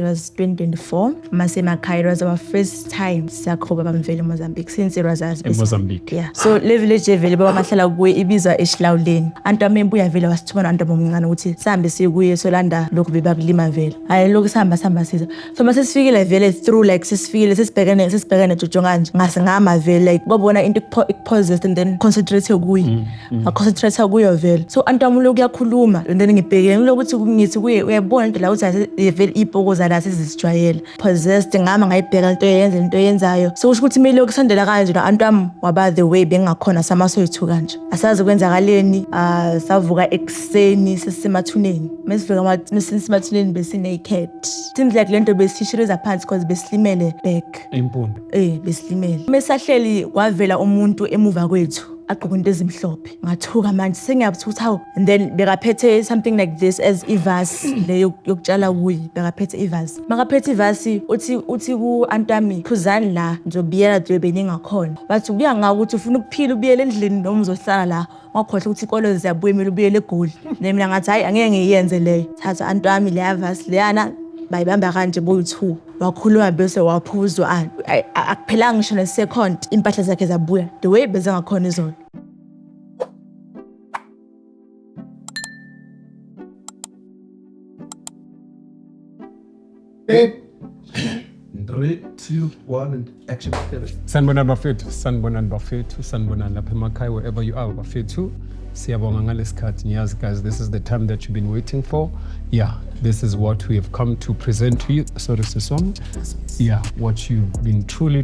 was 2024. Masemakhaya, it was our first time sakhoba bamvele Mozambique since it was us. In Mozambique. Yeah. So le village evele baba mahlala kuye ibizwa eShlawuleni. Antu amembuya vele wasithuma antu bomncane ukuthi sihambe sikuye solanda lokhu bebakulima vele. Hayi lokhu sihamba siza. So mase sifikile vele through like sesifikile sesibhekane jojo kanje. Ngase ngama vele like babona into ikupossessed and then concentrate kuye. Concentrate kuyo vele. So antu amulo kuyakhuluma and then ngibhekene lokuthi ngithi kuye uyabona into la uthi vele ipokoza la sizijwayela. Possessed ngama ngayibheka into yenzayo. So kusho ukuthi mele ukusondela kanje no antu am waba the way bengakhona samasoyithu kanje. Asazi kwenzakaleni savuka ekseni sesemathuneni. Mesifika besinaked. Seems like lento besishiriza phansi because beslimele back. Impundu. Beslimele. Mesahleli kwavela umuntu emuva kwethu. Agqoka into ezimhlophe ngathuka manje sengiyabuthutha hawo and then bekaphethe something like this as ivasi le yokutshala kuyi bekaphethe ivasi makaphethe ivasi uthi ku antami khuzani la ngizobiyela dwebe ningakhona bathi kuya ngawo ukuthi ufuna ukuphila ubiyele endlini noma uzohlala la ngakhohle ukuthi ikolo ziyabuye mina ubiyele eGoli nemina ngathi hayi angeke ngiyenze leyo thatha antami le ivasi leyana bayibamba kanje boyi2 wakhuluma bese waphuzwa akuphelanga ngisho nesecond impahla zakhe zabuya the way beze ngakhona izona. Okay. 3, 2, 1 and action. Sanibonani bafethu lapha emakhaya wherever you are bafethu. Siyabonga ngalesikhathi ngiyazi guys, this is the time that you've been waiting for. Yeah, this is what we have come to present to you. Sorry Siswam. Yeah, what you've been truly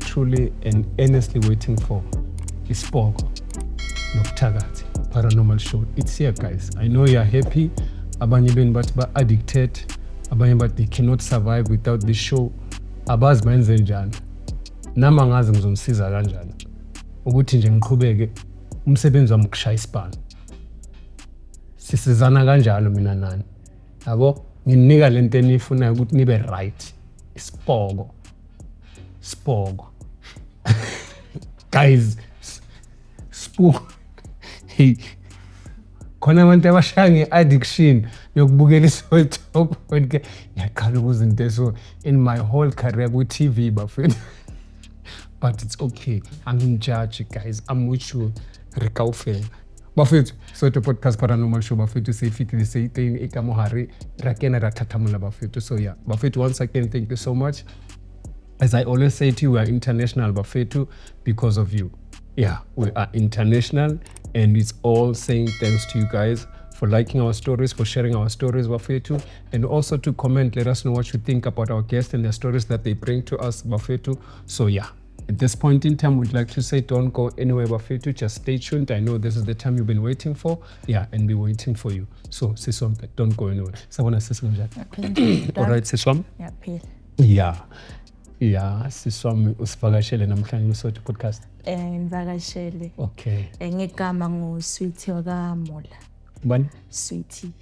and earnestly waiting for is Spogo Nokuthakathi Paranormal Show. It's here guys. I know you are happy. Abanye benu bathi ba addicted. Abanye bathi they cannot survive without this show. Abazi benze njani. Nama ngazi ngizomsiza kanjani. Ukuthi nje ngiqhubeke umsebenzi wami ukushaya isibani. Sisizana kanjalo mina nani. Yabo nginika lento enifunayo ukuthi nibe right. Spogo. Guys, Spogo. Hey. Khona abantu abashaya ngeaddiction yokubukela iSoweto podcast. Ngiyaqala ukuzinto so in my whole career ku TV bafethu. But it's okay. I'm in charge guys. I'm with you. Rekaufela. Bafethu, Soweto podcast Paranormal Show bafethu seyifitile seyitini ekamohari rakena rathathamula bafethu. So yeah, bafethu once again thank you so much. As I always say to you, we are international bafethu because of you. Yeah, we are international and it's all saying thanks to you guys for liking our stories, for sharing our stories bafethu, and also to comment, let us know what you think about our guests and the stories that they bring to us bafethu. So yeah. At this point in time, we'd like to say don't go anywhere bafethu, just stay tuned. I know this is the time you've been waiting for. Yeah, and we're waiting for you. So, Siswam, don't go anywhere. Sabona Siswam. All right, Siswam? Yeah, Phil. Yeah, Siswam usivakashele namhlanje kuSoweto podcast. Ngivakashele. Okay. Ngegama nguSweetie wakaMola. Bani? Sweetie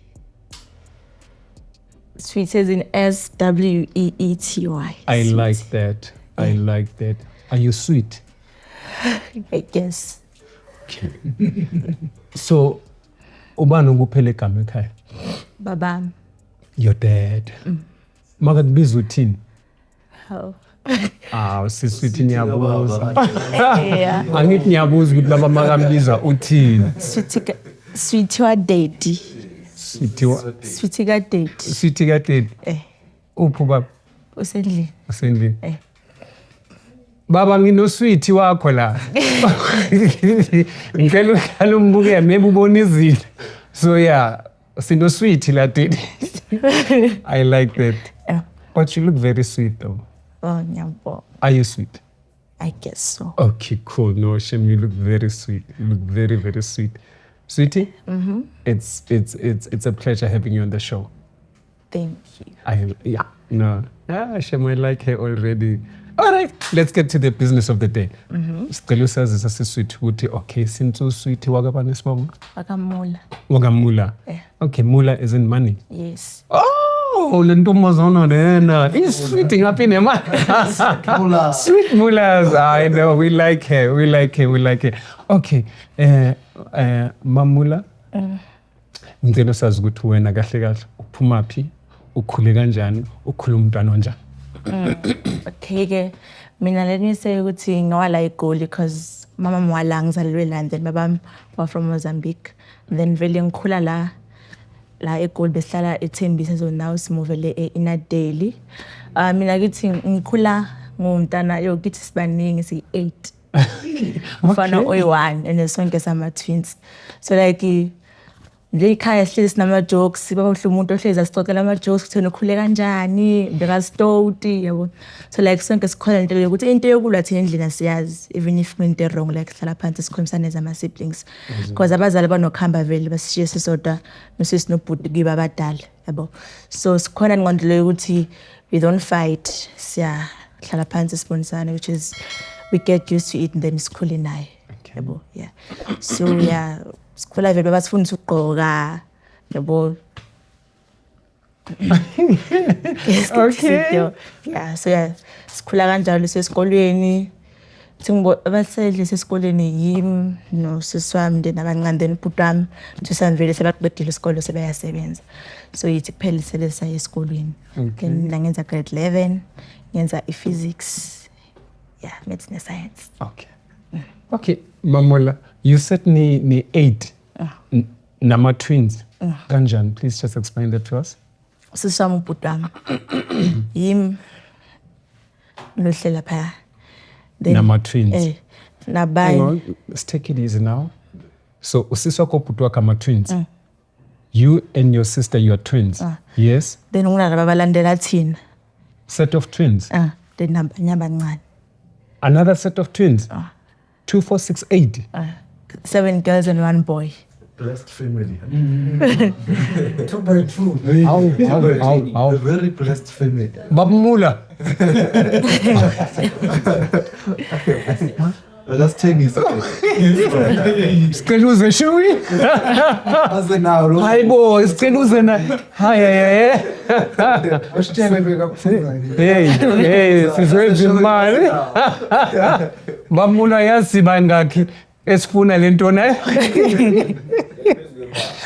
as in SWEETY. I like that. I like that. Are you sweet? I guess. Okay. So, ubani ukuphela egama ekhaya? Babam. Your dad. Makakubiza uthini? Oh. Sisweetie niyabuza. Yeah. Angithi niyabuza ukuthi baba makambiza uthini? Sweetie wa daddy. Sweetie ka daddy. Sweetie ka daddy. Upho baba? Usendlini. Baba nginosweetie wakho la. Ngicela uhlala umbuke maybe ubona izinto. So yeah, sinosweetie la daddy. I like that. Yeah. But you look very sweet though. Oh, nyambo. Are you sweet? I guess so. Okay, cool. No shame. You look very sweet. You look very, very sweet. Sweetie? Mm-hmm. It's a pleasure having you on the show. Thank you. Shem, I like her already. All right, let's get to the business of the day. Sicela usazi sasisweet ukuthi okay, since usweet wakabani sibongo? Wakamula. Okay, mula is in money. Yes. Oh, le ntombazana lena. Is sweet ngaphi nemali. Sweet mulas. I know, we like her. Okay. Mamula. Ngicela usazi ukuthi wena kahle kahle uphuma phi? ukhule kanjani, ukhule umntwana onjani? Okay-ke, mina let me say ukuthi ngawala eGoli because mama mwala ngizalelwe la and then baba wa from Mozambique. Then vele ngikhula la eGoli besihlala eThembisa, so now simuvele eInner Daily. Mina kithi ngikhula ngumntana kithi sibaningi si-8. Mfana oyi-1 and sonke sama-twins. So like nje ikhaya sihlezi sinama-jokes, baba uhle umuntu ohlezi asixoxela ama-jokes kuthena ukhule kanjani, bekasitoti, yabo. So like sonke sikhona into yokuthi into yokulwa thina endlini siyazi, even if into wrong like sihlala phansi sikhulumisane zama-siblings. Because abazali banokuhamba vele basishiye sisodwa nosisi nobhuti kibo abadala, yabo. So sikhona ngqondo yokuthi we don't fight, siyahlala phansi sibonisane, which is we get used to it and then sikhule naye. Yabo, yeah. So yeah, sikhula vele basifundisa ukugqoka, yabo. Okay. Yeah, so yeah, sikhula kanjalo sesikolweni. Abasedle sesikolweni yimi nosisi wami then abancane then ubhuti wami tusavele sebaqedile isikole sebayasebenza. So yithi kuphela selesaya esikolweni. Then mina ngenza grade 11, ngenza i-physics. Yeah, medicine and science. Okay. Okay, Mamola, you said ni 8 nama twins. Kanjani, please just explain that to us. Sisi wami ubhuti wami. Yimi nohlela phaya. Nama twins. Nabai. Hang on, let's take it easy now. So, usisi wako ubhuti wakho ama twins. You and your sister, you are twins. Yes? Then ungalaba balandela thina. Set of twins. Then nyabancane. Another set of twins. 2, 4, 6, 8. 7 girls and 1 boy. Blessed family. 2.2. A very blessed family. Babmula. Let's take this. Skeluze shui. As in now, Hayibo, skeluze na. Hayi. Hey, sizwe imali. Babmula yazi bangakhi esifuna lento na.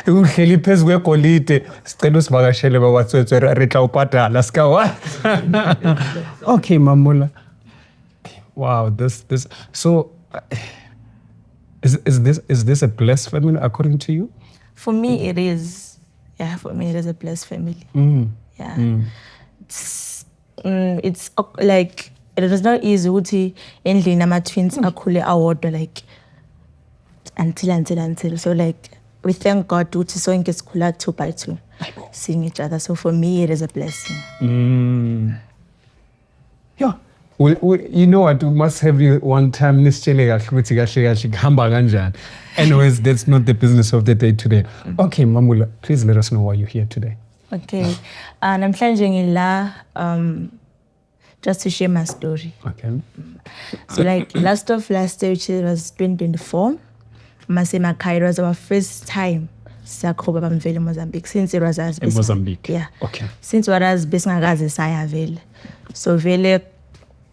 Uhleli phezu kwegolide sicela usivakashele bawatswetswe retla ubhadala sikawa. Okay, Mamula. Wow, this so is this a blessed family according to you? For me it is. Yeah, for me it is a blessed family. Yeah. It's like it is not easy ukuthi endlini ama twins akhule awodwa like until so like we thank God ukuthi sonke sikhula 2 by 2 seeing each other. So for me it is a blessing. Yeah. Well, you know what, we must have you one time nisitshele kahle ukuthi kahle kuhamba kanjani. Anyways, that's not the business of the day today. Okay, Mamula, please let us know why you're here today. Okay. Namhlanje ngila just to share my story. Okay. So like last year, which was 2024, Masemakhaya, it was our first time sakhoba bamvele Mozambique since it was as in Mozambique. Yeah. Okay. Since what as besingakaze saya vele. So vele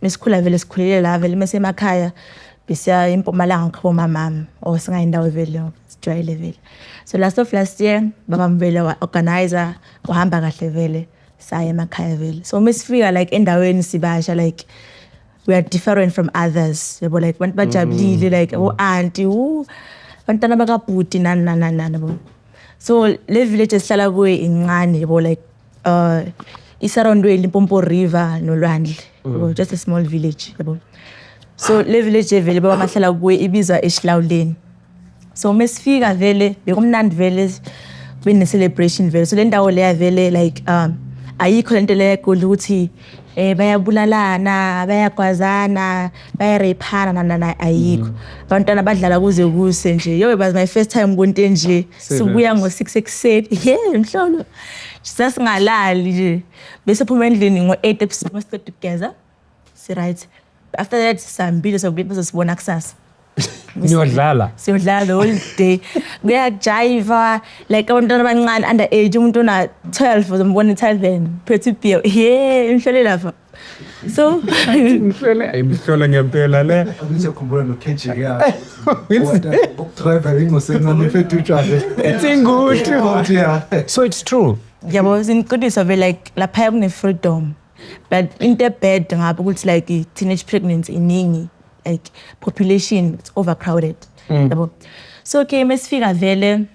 mesikhula vele sikhulele la vele Masemakhaya besiya eMpumalanga khabo mama or singayindawo vele sijwayele vele. So last year babamvele wa organizer wahamba kahle vele saya emakhaya vele. So mesifika like endaweni sibasha like we are different from others. Yabo like bantu bajabulile like auntie bantwana bakabhuti nani. So le village esihlala kuyo incane yabo like isarondwe Limpopo River nolwandle. Just a small village yabo. So le village vele baba mahlala kuyo ibizwa eShlawuleni. So mesifika vele bekumnandi vele bene celebration vele. So le ndawo leya vele like ayikho lento le ukuthi bayabulalana, bayagwazana, bayarepana nana ayikho. Abantwana badlala kuze kuse nje. Yo, it was my first time konke nje. Sibuya ngo6 ekseni. Yeah, mhlolo. Sasingalali nje. Bese phuma endlini ngo8 ebusuku siqeda ukugeza. Si right. After that sambile sibona kusasa. Niyodlala. Siyodlala the whole day. Kuyajiva like abantwana abancane under age umuntu una 12 uzombona 12 pretty beer. Yeah, mhlole lapha. So Mhlole ngempela le. Ngizokhumbula no Kenji ya. Driver ingosencane mfethu utshabe. It's good. Yeah. So it's true. yabo siniqiniso vele like lapha kune-freedom but into bad ngapha ukuthi like teenage pregnancy iningi like population it's overcrowded yabo so okay mesifika vele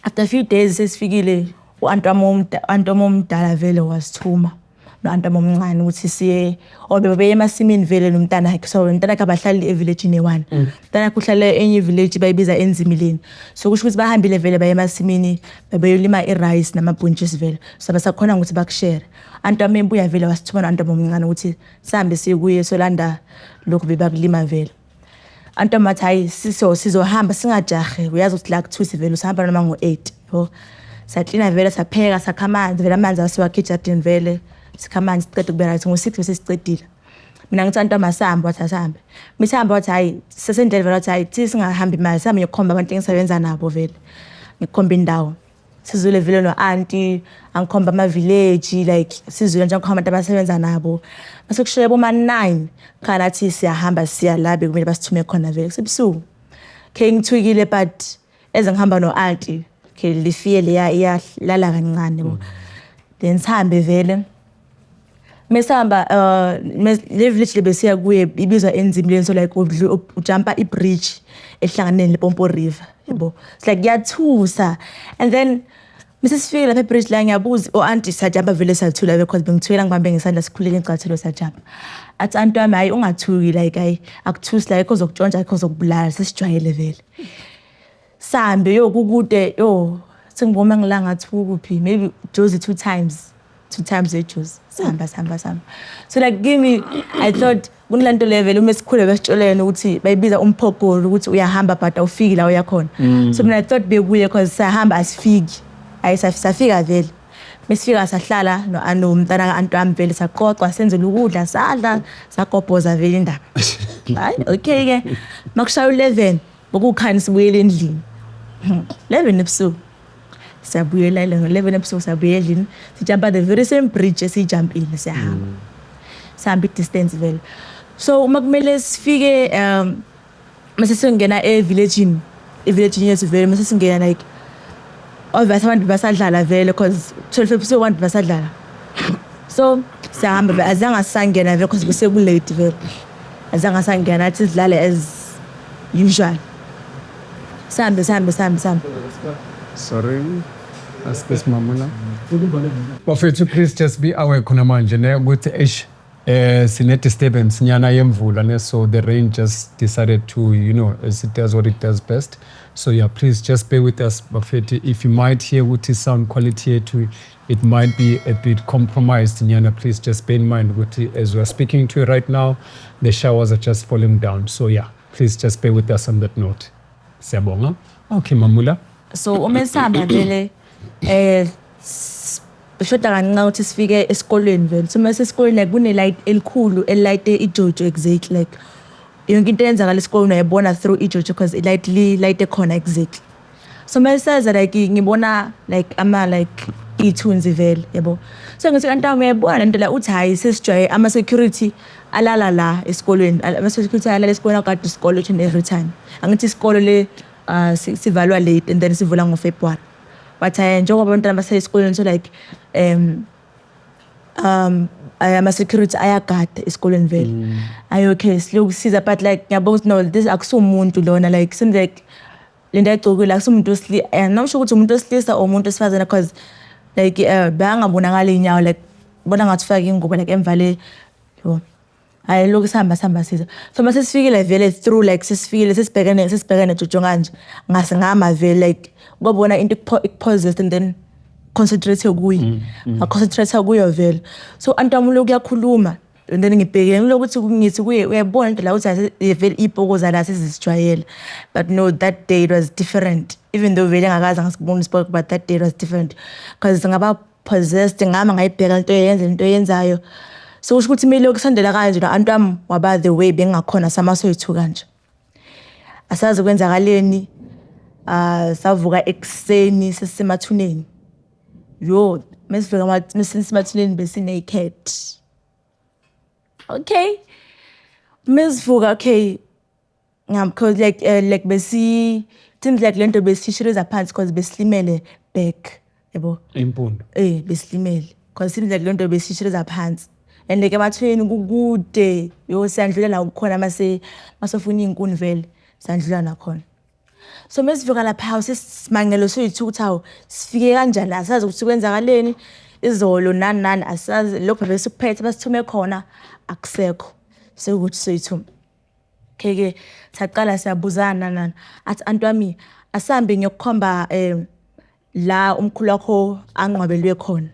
after a few days sesifikile u-anti omdala vele wasithuma no-anti omncane ukuthi siye bebeye emasimini vele nomntana wakhe so umntana wakhe abahlali evillage ne-1 umntana wakhe uhlala enye village bayibiza Enzimileni so kusho ukuthi bahambile vele baye emasimini bebeyolima i-rice namabhontshisi vele so basakhona ukuthi bakushare anti amembuya vele wasithuma no-anti omncane ukuthi sihambe siye kuye solanda lokhu bebakulima vele anti amathi hayi sizohamba singajahe uyazi ukuthi la ku-2 vele usahamba noma ngo-8 yabo saklina vele sapheka sakha amanzi vele amanzi asiwakha ejardini vele sikha amanzi siqeda ukube right ngo-6 bese sicedile mina ngithi anti amasambe wathi asambe misihamba wathi hayi sesendlela vele wathi hayi thi singahambi imali sihambe ngiyokhomba abantu engisebenza nabo vele ngikhomba indawo sizule vele no-anti angikhomba ama-village like sizule nje angikhomba abantu abasebenza nabo mase kushoye boma-9 khala nathi siyahamba siya la bekumele basithume khona vele kusebusuku okay ngithukile but eze ngihamba no-anti okay lifiye iyalala kancane bo then sihambe vele mesihamba le village lebesiya kuye ibizwa Enzimileni so like ujumpa i-bridge ehlanganeni lePompo River yabo it's like kuyathusa and then Mrs. Sifike lapha e-bridge la ngiyabuza o-anti sajumpa vele sathula because bengithwela ngibambe ngesandla sikhuleke ngicathulo sajumpa athi anti wami hayi ungathuki like hayi akuthusi la ikho zokutshontsha ikho zokubulala sesijwayele vele sambe kukude sengibona ngilanga ngathi kuphi maybe Josie 2 times eJozi sihamba so like give me I thought kunilento level uma sikhule besitsholene ukuthi bayibiza umphogolo ukuthi uyahamba but awufiki la uyakhona so mina I thought bekuye because sahamba asifiki ayisafika vele mesifika sahlala nomntana ka-anti wami vele saqoqwa senzela ukudla sadla sakobhoza vele indaba hayi okay ke makushaya 11 bokukhani sibuyele endlini 11 ebusuku sabuyela 11 ebusuku sabuyela endlini sijumpa the very same bridge esijumpile sihamba i-distance vele so uma kumele sifike mase singena evillage yethu vele mase singena like obviously abantu basadlala vele because 12 ebusuku abantu basadlala so sihamba azange sangena vele because bese kulate vele azange sangena athi sidlale as usual sambe sorry ask this mamula bafethu please just be aware khona manje ne ukuthi sine disturbance nyana yemvula ne so the rain just decided to as it does what it does best so yeah please just bear with us bafethu if you might hear ukuthi sound quality yethu it might be a bit compromised nyana please just bear in mind ukuthi as we are speaking to you right now the showers are just falling down so yeah please just bear with us on that note siyabonga okay mamula so uma sihamba vele beshoda kancane ukuthi sifike esikolweni vele so mase esikolweni like kune-light elikhulu elilayite iJojo exactly like yonke into eyenzakala esikolweni uyayibona through iJojo because light ekhona exactly so mase seza like ngibona like ithunzi vele yabo so ngithi kanti uyayibona lento la uthi hayi sesijwaye ama-security alala la esikolweni ama-security alala esikolweni akade isikole each and every time angithi isikole le sivalwa late and then sivula ngoFebruary but njengoba abantwana basesikoleni so like ama-security ayagada esikolweni vele okay silokusiza but like ngiyabona ukuthi no this akusumuntu lona like seems like lento ayigcokile akusumuntu nokusho ukuthi umuntu wesilisa or umuntu wesifazane because like bayangabonakala iy'nyawo like bona ngathi ufake ingubo like emva le hayi lokhu sihamba siza so mase sifikile vele through like sesibhekene Jojo kanje ngama vele like ngobona into ikupossessed and then concentrate kuyi concentrate kuyo vele so anti wami lokhu yakhuluma and then ngibhekene lokuthi ngithi kuye uyabona into la uthi vele ipokoza la sesizijwayele but no that day it was different even though vele ngakaza ngasibona sport but that day it was different because ngaba possessed ngama ngayibheka into yenzayo so kusho ukuthi mele ukusondela kanje no-anti wami waba the way bengakhona samasoyithu kanje asazi kwenzakaleni savuka ekuseni sesisemathuneni mesisemathuneni besinaked okay mesivuka okay because like seems like lento besishireza phansi because beslimele back yabo Imfundo. besilimele because seems like lonto besishireza phansi and like emathweni kukude siyandlula la ukukhona masofuna inkuni vele siyandlula nakhona. So mesifika lapha sesimangelo soyithu ukuthi awu sifike kanjani asazi ukuthi kwenzakaleni izolo nani asazi lokho bese kuphethe basithume khona akusekho sekuthi soyithu ke saqala siyabuzana nani athi antwami asambe ngiyokukhomba la umkhulu wakho angqwabelwe khona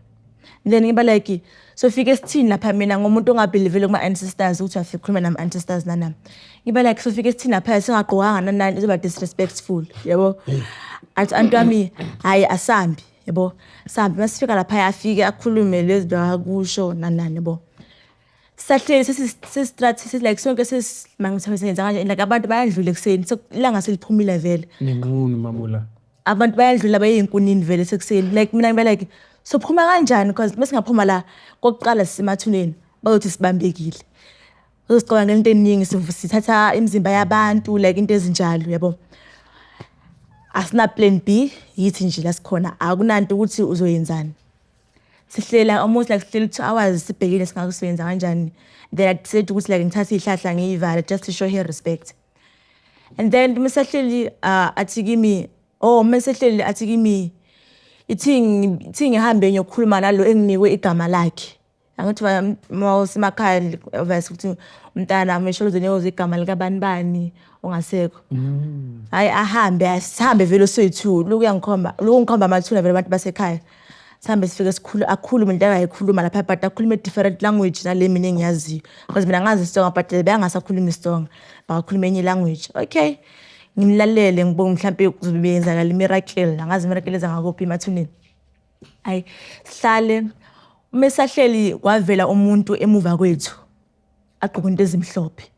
then ngiba like so fike sithini lapha mina ngomuntu ongabelievele kuma ancestors ukuthi afike khuluma nama ancestors nami ngiba like so fike sithini lapha singaqoqanga nani izoba disrespectful yabo athi antwami hayi asambi yabo sambi masifika lapha afike akhulume lezi akusho nani yabo sahleli sesistrategy like sonke sesimangithasenza kanje like abantu bayadlula ekseni ilanga seliphumile vele Nenqunu mamula. abantu bayadlula bayinkunini vele sekuseni like mina ngiba like so phuma kanjani because mesingaphuma la kokuqala sisemathuneni bayothi sibambekile uzicabanga ngento eningi sithatha imizimba yabantu like into ezinjalo yabo asina plan B yithi nje la sikhona akunanto ukuthi uzoyenzani sihlela almost like still 2 hours sibhekile singakusebenza kanjani then I said ukuthi like ngithatha ihlahla ngiyivala just to show her respect and then mesahleli athi kimi mesahleli athi kimi ithi ngihambe ngiyokhuluma nalo enginikwe igama lakhe angithi mawusemakhaya obvious ukuthi umntana amesholozeni yoze igama lika bani ongasekho hayi ahambe vele soyithu lokuyangikhomba amathuna vele abantu basekhaya sihambe sifike akhulume into akayikhuluma lapha but akhulume different language nale mina engiyaziyo because mina ngazi isitsonga but bayangasakhuluma isitsonga bakhuluma enye language okay ngimlalele ngibonga mhlambe kuzobenza la miracle angazi miracle ezangakuphi emathuneni ayi sihlale umesahleli kwavela umuntu emuva kwethu aqoqa into ezimhlophe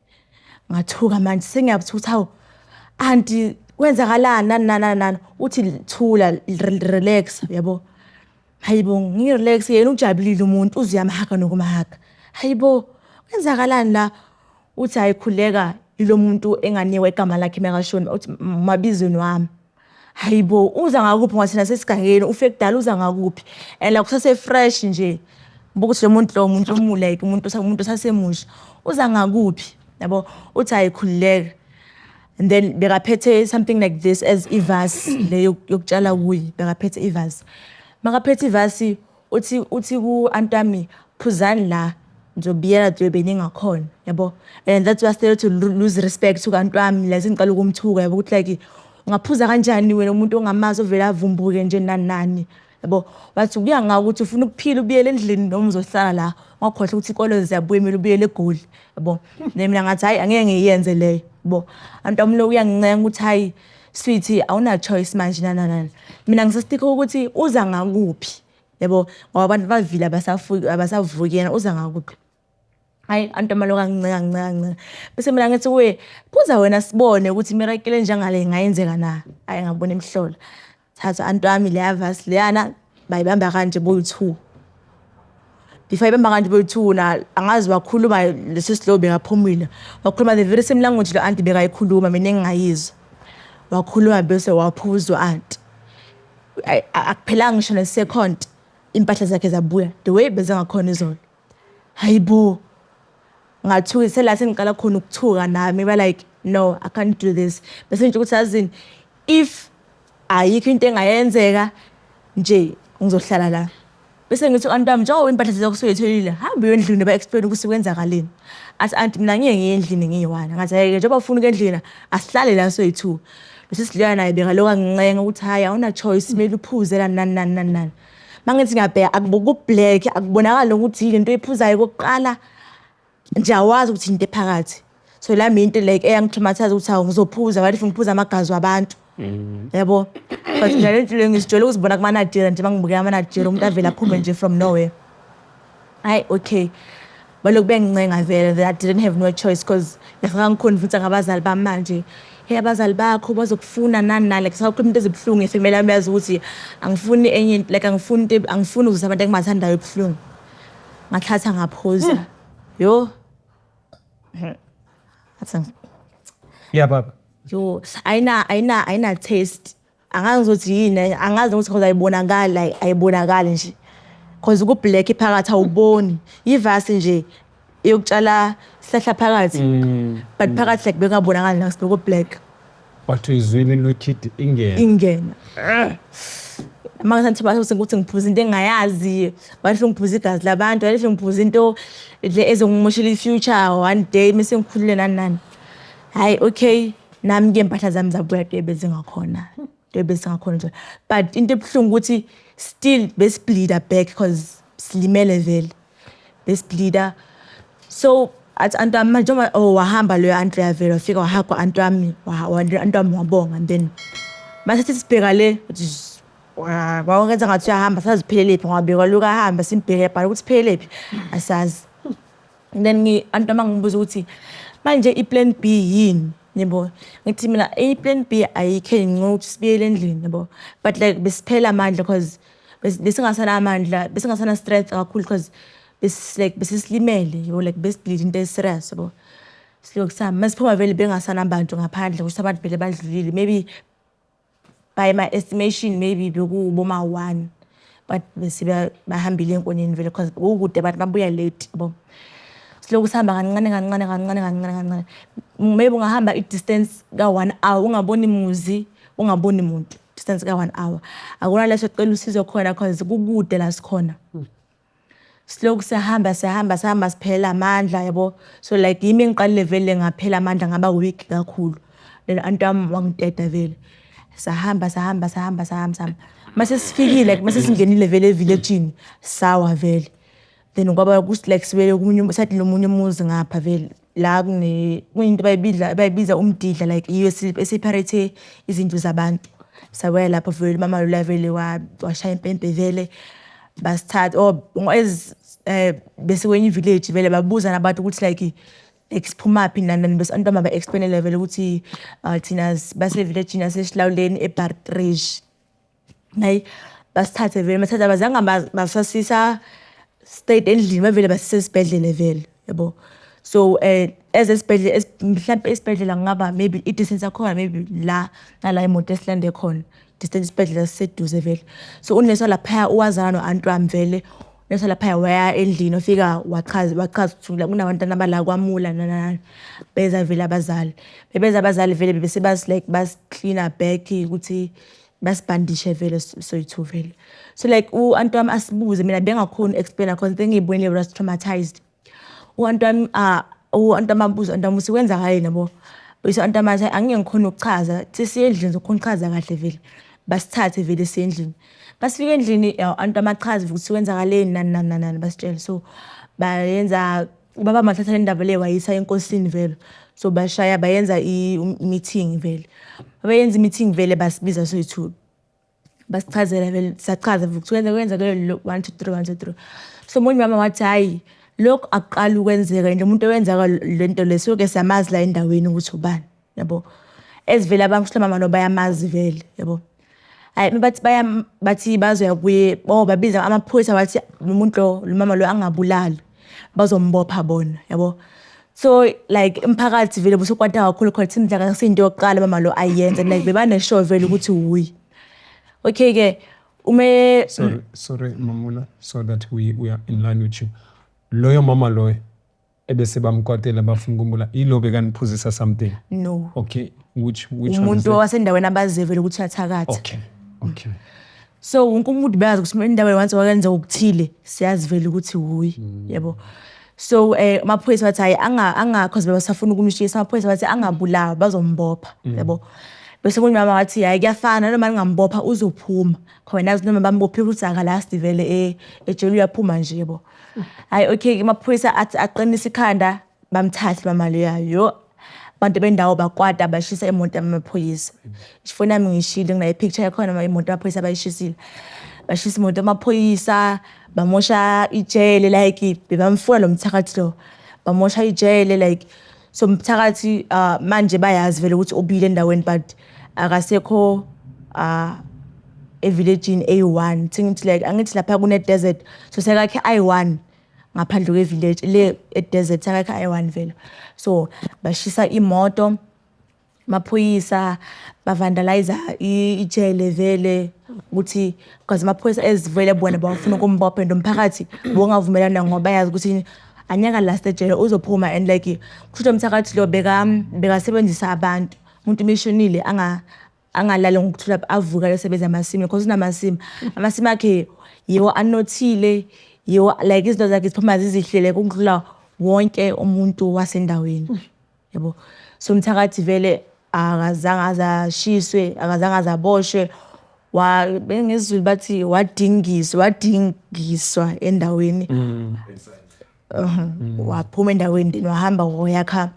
ngathuka manje sengiyabuthuka hawo anti kwenzakalana nani uthi thula relax yabo hayibo ngirelax yena ujabulile umuntu uziyamahaka nokumahaka hayibo kwenzakalani la uthi ayikhuleka ilo muntu enganiwe igama lakhe mekashona uthi mabizweni wami hayibo uza ngakuphi ngathina sesigangeni ufike kudala uza ngakuphi and la kusase fresh nje ukuthi lo muntu omuleke umuntu sasemusha uza ngakuphi yabo uthi ayikhuleka and then bekaphethe something like this as ivasi le yokutshala kuyi bekaphethe ivasi makaphethe ivasi uthi ku antami phuzani la ngizobiyela dwebe ningakhona yabo and that's why I started to lose respect to kantwami la sengiqala ukumthuka yabo ukuthi like ungaphuza kanjani wena umuntu ongamazi ovela avumbuke nje nani yabo bathi kuya ngawo ukuthi ufuna ukuphila ubiyele endlini noma uzohlala la ngakhohle ukuthi ikolo ziyabuya emile ubiyele eGoli yabo mina ngathi hayi angeke ngiyenze leyo yabo antwami lo uyangincenga ukuthi hayi sweetie awuna choice manje nani mina ngisastika ukuthi uza ngakuphi yabo ngoba abantu bavila abasavukena uza ngakuphi hayi antwami lo kangincenga bese mina ngithi kuye kuza wena sibone ukuthi miracle njengale ngayenzeka na hayi ngabona emhlola thatha antwami le avasi leyana bayibamba kanje boyi2 before ibamba kanje boyi2 na angazi wakhuluma lesisilobe ngaphumile wakhuluma the very same language lo anti bekayikhuluma mina engingayizwa wakhuluma bese waphuzwa anti akuphelanga ngisho nesecond impahla zakhe zabuya the way beze ngakhona izolo hayibo ngathuka sela sengiqala khona ukuthuka nami ba like no I can't do this bese nje ukuthi azini if ayikho into engayenzeka nje ngizohlala la bese ngithi antwami njengoba impahla zakho soyitholile hamba uyendlini ba explain ukuthi kwenzakaleni athi anti mina ngeke ngiye endlini ngiyiwana ngathi ayeke njengoba ufuna ukendlini asihlale la soyithu bese sidlala naye bekaloka ngincenga ukuthi hayi awuna choice kumele uphuze la nani mangithi ngiyabheka akubuka ublack akubonakala ukuthi into ephuzayo kokuqala nje awazi ukuthi into ephakathi so la into like eyangitraumatize ukuthi awu ngizophuza wathi ngiphuza amagazi wabantu yabo but nje into lengisijole ukuzibona kuma Nigeria nje bangibuke ama Nigeria umuntu avela aphume nje from nowhere hayi okay baloku bengincenga vele that I didn't have no choice because ngifangiconvince ngabazali bami manje hey abazali bakho bazokufuna nani like sawukhuluma into ezibhlungu efamily yami yazi ukuthi angifuni enye like angifuni ukuthi abantu engimathandayo ebhlungu ngathatha ngaphuza yo athi Yeah baba. yo ayina taste angazi ukuthi yini angazi ukuthi cause ayibonakali nje cause ku black phakathi awuboni ivasi nje yokutshala sihlahla phakathi but phakathi like bekabonakala naku black but uyizwile lokhidi ingena manje ngithi ukuthi ngiphuza into engayazi bahle ngiphuza igazi labantu bahle ngiphuza into ezongimoshela ifuture one day mise ngikhulule nani hayi okay nami ke impahla zami zabuya bezingakhona nje but into ebuhlungu ukuthi still besibleeder back because silimele vele besibleeder so athi antwami manje wahamba loyo Andrea vele wafika wahagwa antwami wabonga and then mase sibheka le wawenza ngathi uyahamba saziphelele ngoba bekwaluka hamba simbheke bhala ukuthi phelele asazi then antwami ngibuza ukuthi manje iplan B yini yebo ngithi mina iplan B ayikho ngokuthi sibuyele endlini yebo but like besiphela amandla because besingasana amandla besingasana strength kakhulu because besisilimele yebo like besibleed into serious yebo silokusama masiphuma vele bengasana abantu ngaphandle ukuthi abantu vele badlulile maybe by my estimation maybe bekuboma 1 but besiba bahambile enkoneni vele because ukude abantu babuya late yebo siloku sihamba kancane maybe ungahamba i-distance ka1 hour ungaboni muzi ungaboni umuntu distance ka1 hour akuna leso cela usizo khona because kukude la sikhona siloku sihamba siphela amandla yabo so like yimi ngiqalile vele ngaphela amandla ngaba weak kakhulu then antwami wangiteta vele sahamba mase sifikile mase singenile vele evillageini sawa vele then ngoba kuthi like sibele kumunye sathi nomunye umuzi ngapha vele la kuyinto bayibiza umdidla like iyo separate izinto zabantu sawe lapho vele mama lo vele washaya impempe vele basithatha bese kwenye village vele babuza nabantu ukuthi like siphuma phi nani bese antoma ba explain level ukuthi thina base village nasesihlawuleni eBartridge nayi basithathe vele mathatha abazange basasisa state endlini bavele basisibhedlela vele yabo so ezesibhedlela mhlawumbe esibhedlela ngaba maybe i-distance yakhona maybe la nala imoto esilande khona distance isibhedlela siseduze vele so uneso lapha uwazana noAntwami vele neso lapha waya endlini ofika wachaza ukuthi kunabantwana abala kwamula nana beza vele abazali vele bese bas like bas clean back ukuthi basibandishe vele so vele so like uAntwami asibuze mina bengakhona explain because ngiyibonile was traumatized uAntwami abuza Antwami usikwenza kahle nabo bese Antwami athi angeke ngikhona ukuchaza sisiye endlini zokhona uchaza kahle vele basithathe vele sendlini basifika endlini Antwami achaza ukuthi kwenzakaleni nani basitshela so bayenza ubaba mathatha le ndaba le wayisa enkosini vele so bashaya bayenza i-meeting vele bayenza i-meeting vele basibiza so basichazela vele sachaza ukuthi kwenza 1 2 3 so umunye mama wathi hayi lokho aqala ukwenzeka nje umuntu owenza lento leso ke siyamazi la endaweni ukuthi ubani yabo ezivela abangihloma mama no bayamazi vele yabo hayi bathi bazoyabuye babiza amaphoyisa wathi umuntu lo mama lo angabulali bazombopha bona yabo so like imphakathi vele busokwata kakhulu because indlela kasinto yokuqala mama lo ayenza like bebane show vele ukuthi uyi okay ke sorry Mamula so that we are in line with you loyo mama loyo ebese bamkwatela bafuna ukumbula ilo bekaniphuzisa something no okay which umuntu wasendaweni abazevele ukuthi athakatha okay so wonke umuntu bayazi ukuthi endaweni once wakwenza ukuthile siyazi vele ukuthi uyi yabo so amaphoyisa wathi hayi anga cause basafuna ukumshisa amaphoyisa wathi angabulawa bazombopha yabo bese kunye mama wathi hayi kuyafana noma ngingambopha uzophuma khona nazi noma bambophe ukuthi aka last vele ejele uyaphuma nje yabo hayi okay amaphoyisa athi aqinisa ikhanda bamthathe mama lo yayo abantu bendawo bakwata bashisa imoto yamaphoyisa ifoni yami ngishile ngina picture yakhona imoto yamaphoyisa bayishisile bashisa imoto yamaphoyisa bamosha ijele like bebamfuna lo mthakathi lo bamosha ijele like so mthakathi manje bayazi vele ukuthi obile endaweni but akasekho evillage A1 thingithi like angithi lapha kune desert so sekakhe I1 ngaphandle kwe village le desert sekakhe I1 vele so bashisa imoto maphoyisa bavandalize ijele vele ukuthi because maphoyisa ezivele bona bafuna ukumbopha and umphakathi bongavumelana ngoba bayazi ukuthi anyaka last ejele uzophuma and like kusho umphakathi lo bekasebenzisa abantu umuntu mishonile angalala ngokuthula avuka lesebenza amasimi because unamasimu amasimi akhe yiwo anothile yiwo like izinto zakhe ziphuma zizihlele kudlula wonke umuntu wasendaweni yabo so umthakathi vele akazange azashiswe akazange azaboshwe bengezulu bathi wadingiswa endaweni waphuma endaweni then wahamba woyakha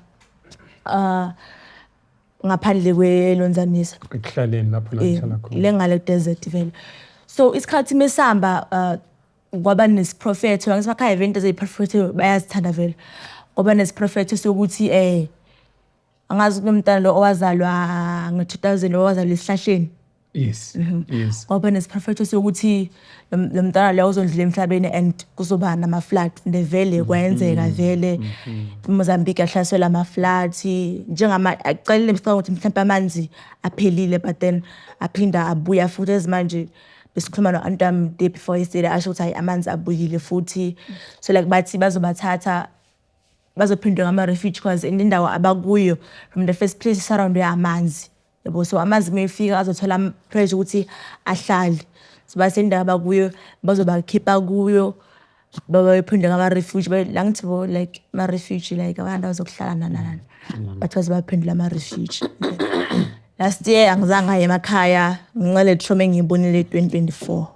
ngaphandle kweLonzanisa ekuhlaleni lapho la ngihlala khona lengale desert vele so isikhathi mesihamba kwaba nesiprofeto ngisemakhaya event eziprofeto bayazithanda vele ngoba nesiprofeto sokuthi angazi kunomntana lo owazalwa ngo2000 owazalwa esihlahleni yes ngoba nesiprofeto sokuthi lo mntana lo uzondlula emhlabeni and kuzoba nama flood vele kwenzeka vele Mozambique yahlasela ama floods njengama acela ukuthi mhlawumbe amanzi aphelile but then aphinda abuya futhi ezimanje besikhuluma no Antam day before yesterday asho ukuthi amanzi abuyile futhi so like bathi bazobathatha bazophindwa ngama refuge because indawo abakuyo from the first place surround amanzi yabo so amanzi mefika azothola pressure ukuthi ahlale so basendawo abakuyo bazobakhipha kuyo babaphindwa ngama refuge la ngithi bo like ma refuge like abantu bazokuhlala nana but bazobaphindela ama refuge last year angizange aye emakhaya ngincele trauma engiyibonile 2024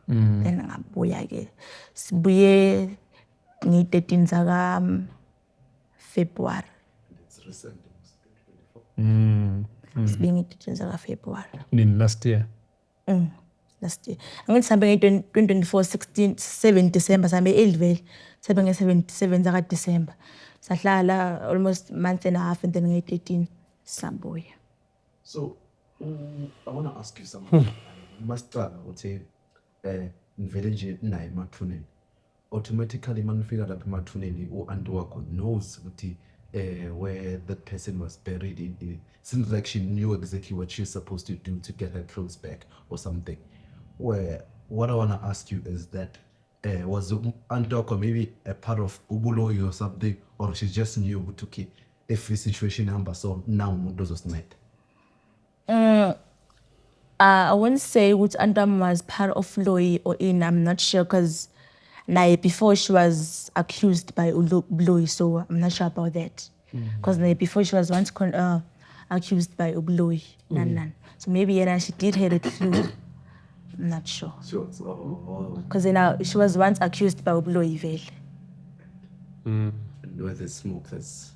then ngabuya ke sibuye ngi13 zaka February It's recent. sibuye ngi13 zaka February in last year last year angithi sambe nge 7 December sambe elivele sambe nge 7 zaka December sahlala almost month and a half and then nge13 sabuya So, I want to ask you something. Master, would say, nivele nje naye emathuneni. Automatically, manufika lapha emathuneni, u-anti wakho knows ukuthi where that person was buried in. Seems like she knew exactly what she's supposed to do to get her clothes back or something. Where what I want to ask you is that was anti wakho maybe a part of ubuloyi or something, or she just knew ukuthi if the situation number so now umuntu uzosinceda. I wouldn't say which Antam was part of Loyi or in, I'm not sure because before she was accused by Loyi, so I'm not sure about that. Because before she was once accused by Loyi. So maybe she did have a clue. I'm not sure. Sure. Because she was once accused by Loyi vele. And where there's smoke, there's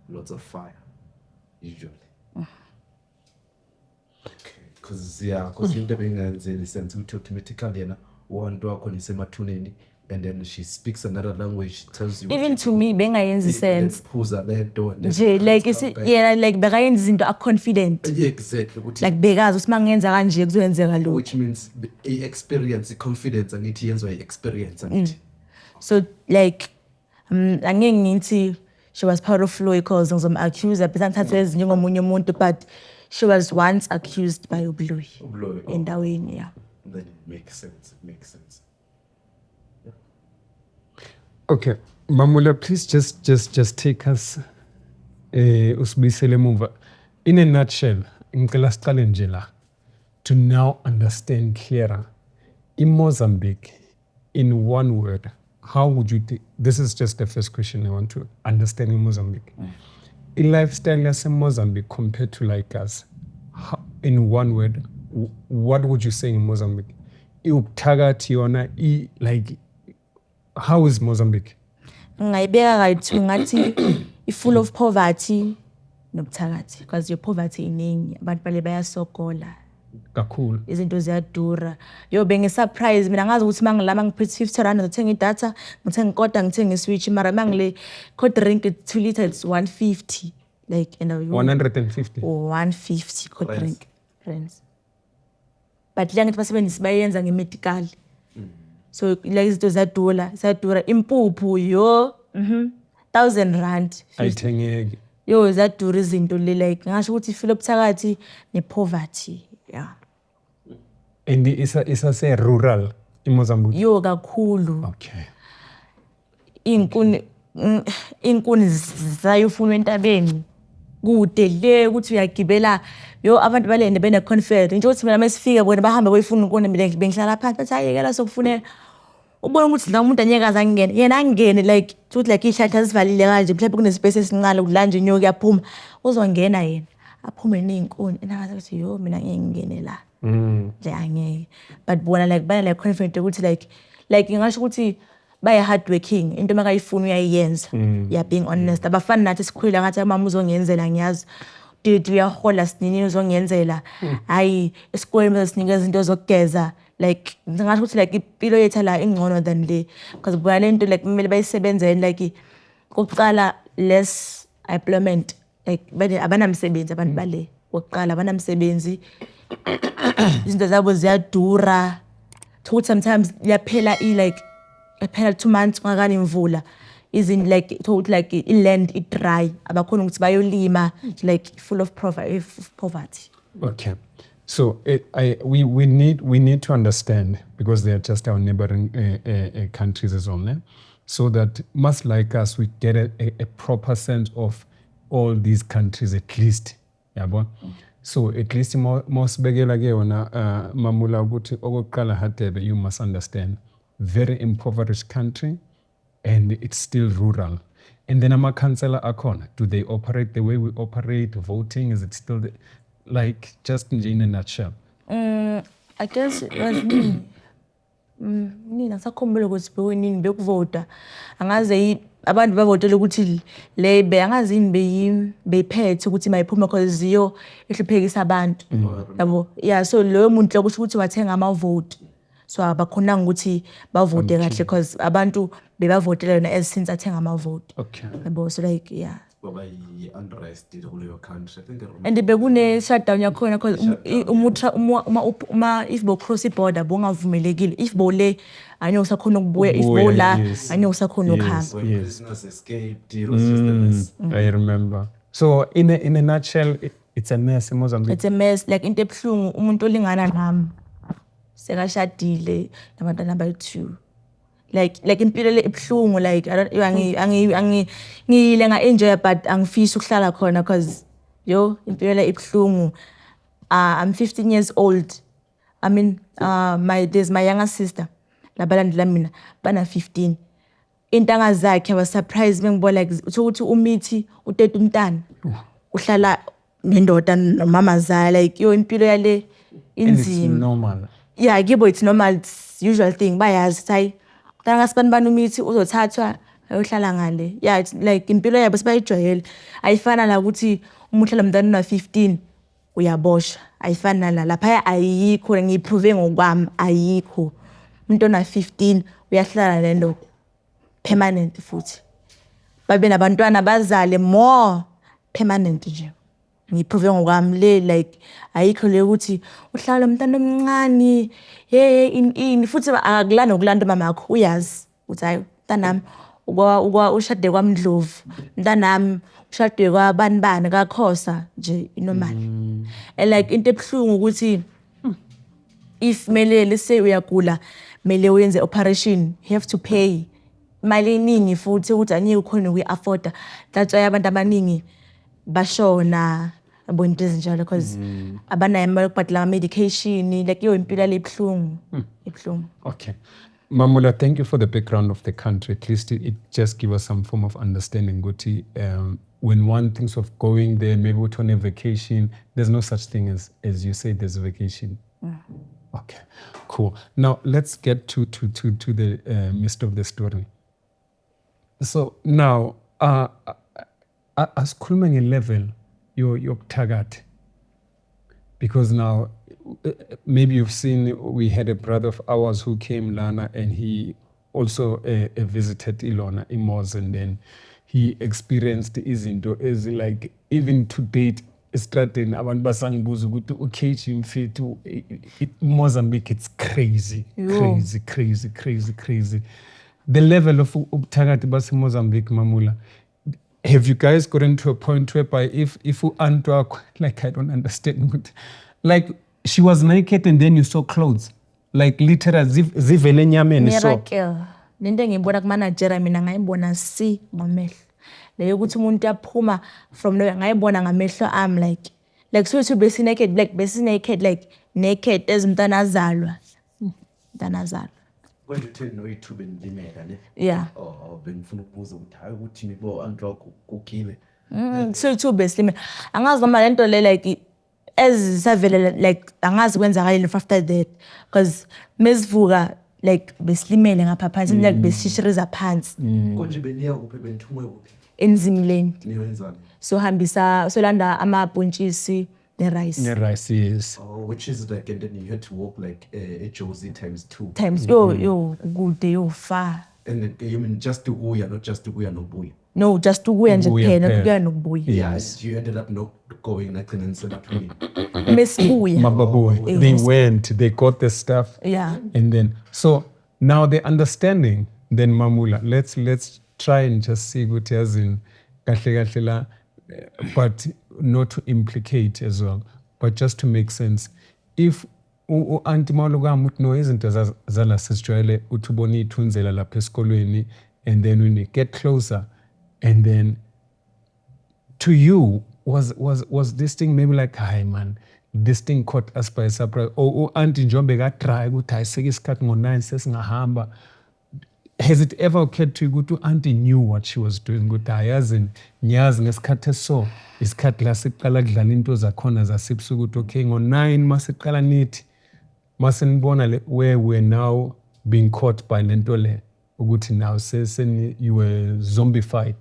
lots of fire, usually. Because into bengenze sense ukuthi automatically yena umuntu wakho nisemathuneni and then she speaks another language, tells you Even to me bengayenzi sense phuza lento nje like like bekayenza izinto confident exactly ukuthi like bekazi ukuthi mangenza kanje kuzoyenzeka lo which means experience confidence angithi yenzwa experience angithi so like angeke ngithi she was part of Loyi because ngizom-accuse but angithathe ezinye ngomunye umuntu but she was once accused by Loyi endaweni yeah. Then it makes sense. okay Mamula, please just take us usibuyisele emuva in a nutshell ngicela siqale nje la to now understand clearer in Mozambique in one word how would you this is just the first question I want to understand in Mozambique in lifestyle yase Mozambique compared to like us in one word what would you say in Mozambique iubuthakathi yona like how is Mozambique ngayibeka kayithu ngathi full of poverty nobuthakathi because your poverty iningi abantu bale bayasogola kakhulu izinto ziyadura yo bengisurprise mina ngazi ukuthi mangilama ngiphethe 50 rand ngithenga idatha ngithenga ikota ngithenga iswitch mara mangile cold drink 2 liters 150 like 150 or 150 cold drink friends but la ngithi basebenzisa bayenza ngemedical so like izinto ziyadura impuphu yo 1000 rand ayithengeki yo zadura izinto le like ngasho ukuthi ifile obuthakathi ne-poverty yeah and isa se rural in Mozambique. yo kakhulu Okay. inkuni zayofuna entabeni kude le ukuthi uyagibela yo abantu balende bene confederate nje ukuthi mina mesifika bona bahamba bayifuna inkuni mina bengihlala phansi bathi ayekela sokufunela ubona ukuthi la umuntu anyekaza angene yena angene like ukuthi like ishatha sivalile kanje mhlawumbe kunespace esincane ukudla nje inyoka yaphuma uzongena yena aphume nezinkuni enakathi ukuthi yo mina ngeke ngene la nje angeke but bona like bana like confident ukuthi like ngisho ukuthi baye hard working into makayifuna uyayenza yeah being honest abafani nathi sikhulila ngathi mama uzongenzela ngiyazi did uyahola sinini uzongenzela hayi esikoleni sinikeza izinto zokugeza like ngisho ukuthi like impilo yethu la ingcono than le because bona lento like kumele bayisebenzele like kokuqala less employment like abanamsebenzi abantu bale kokuqala abanamsebenzi izinto zabo ziyadura ukuthi sometimes yaphela like yaphela 2 months kungakani imvula isn't like told like inland it dry abakhona ukuthi bayolima like full of poverty. Okay. So we need to understand, because they are just our neighboring countries as well, so that much like us, we get a proper sense of all these countries at least. Yabo? So at least most begela ke ona mamula ukuthi okokuqala Hatebe, you must understand, very impoverished country, and it's still rural. And then ama-councillor akhona, do they operate the way we operate? Voting, is it still like just in a nutshell? I guess it was me. Nina sakhombela ukuthi bewenini bekuvota. Angaze abantu bavotela ukuthi Labour angaze yini beyiphethe ukuthi mayiphuma because ziyo ehluphekisa abantu. Yabo. Yeah, so lo muntu lokusho ukuthi wathenga ama vote. So abakhona ukuthi bavote kahle because abantu bebavotela yona as since athenga ama vote. Okay. Yabo, so like yeah. Baba yi-unrest kuleyo country. I think And bekune shutdown yakhona because if bo cross border bongavumelekile, if bo le anye usakhona ukubuya, if bo la anye usakhona ukuhamba. when prisoners escaped, it was just a mess. I remember. So in a nutshell, it's a mess in Mozambique. It's a mess, like into ebuhlungu umuntu olingana nami sekashadile nabantwana abayi-2. Like impilo le ebuhlungu, like ngiyile nga-enjoy but angifisi ukuhlala khona because yo impilo le ebuhlungu. I'm 15 years old. I mean there's my younger sister labalandela mina bana 15. Intanga zakhe was surprised bengibona like ukuthi umithi utete umntana uhlala nendoda nomama zala like yo impilo yale inzima. It's normal. Yeah, kibo it's normal, it's usual thing. Bayazi say tanga sibanibani umithi uzothathwa ayohlala ngale. Yeah, it's like impilo yabo sibayijwayele. Ayifana la ukuthi umuntu hlala umntana na 15 uyaboshwa. Ayifana la lapha ayikho, ngiyiprove ngokwami ayikho. Umuntu na 15 uyahlala nendo permanent futhi. Babe nabantwana bazale more permanent nje. Ngiprove ngokwami le like ayikho le ukuthi uhlala umntana omncane in futhi akakulanda ukulanda mama yakho uyazi uthi hayi mntanami ushade kwaMdlovu, mntanami ushade kwabanibani kaKhosa nje normal. And like into ebuhlungu ukuthi if mele lese uyagula mele uyenze operation, you have to pay imali eningi futhi ukuthi anye ukhona ukuyi-afforda. That's why abantu abaningi bashona abonto ezinjalo because abanayo imali yokubhadala medication, like yo impilo le ebuhlungu. Okay. Mamula, thank you for the background of the country. At least it just gives us some form of understanding. Guti, when one thinks of going there, maybe on a vacation, there's no such thing as you say, there's a vacation. Okay, cool. Now let's get to the midst of the story. So now, as Kulmang level, you're target, because now maybe you've seen, we had a brother of ours who came Lana, and he also visited Ilona Imoz, and then he experienced izinto as like even to date starting abantu basangibuza ukuthi ukh mfethu Mozambique, it's crazy. The level of ubuthakathi base Mozambique, Mamula, have you guys gotten to a point whereby if aunt wakho, like I don't understand, but like she was naked and then you saw clothes, like literally zivele enyameni so Miracle. Lento engiyibona kuma-Nigeria mina ngayibona si ngamehlo. Leyo ukuthi umuntu aphuma from nowhere ngayibona ngamehlo ami like so besi naked naked as umntana azalwa. Umntana azalwa. When you tell no ithuba endilimela ne. Yeah. Oh bengifuna ukubuza ukuthi hayi ukuthi nibo anti wakho kukile. So besilime. Angazi noma lento le like ezisavele like angazi kwenzakaleni after that because mesivuka like besilimele ngapha phansi like besishiriza phansi Konje beniya kuphi benithumwe kuphi? enzimleni. Niwenzani? So hambisa solanda amabhontshisi ne-rice. rice is Which is like, and then you had to walk like a Josie ×2. Times yo kude yo far. And then you mean just to Uya, not just to Uya no Buya. No, just ukuya nje Ukuya kuphela kuphela. ukuya nokubuya. Yes, you ended up not going like in Senatoni. Mesibuya. Mababoy. They went, they got the stuff. Yeah. And then, so now the understanding, then Mamula, let's try and just see what as in kahle la, but not to implicate as well, but just to make sense. If Auntie Maluga no isn't zala sisjwele utuboni tunzela la peskolweni, and then when you get closer, and then to you was this thing maybe like, hi man, this thing caught us by surprise. Or Auntie Njombe got try ukuthi ayiseke isikhathi ngo-9 sesingahamba. Has it ever occurred to you ukuthi Auntie knew what she was doing? Ukuthi ayazi ngiyazi ngesikhathi eso isikhathi la siqala kudlala into zakhona zasebusuku ukuthi okay ngo-9 masiqala nithi masenibona where we're now being caught by lento le ukuthi now you were zombified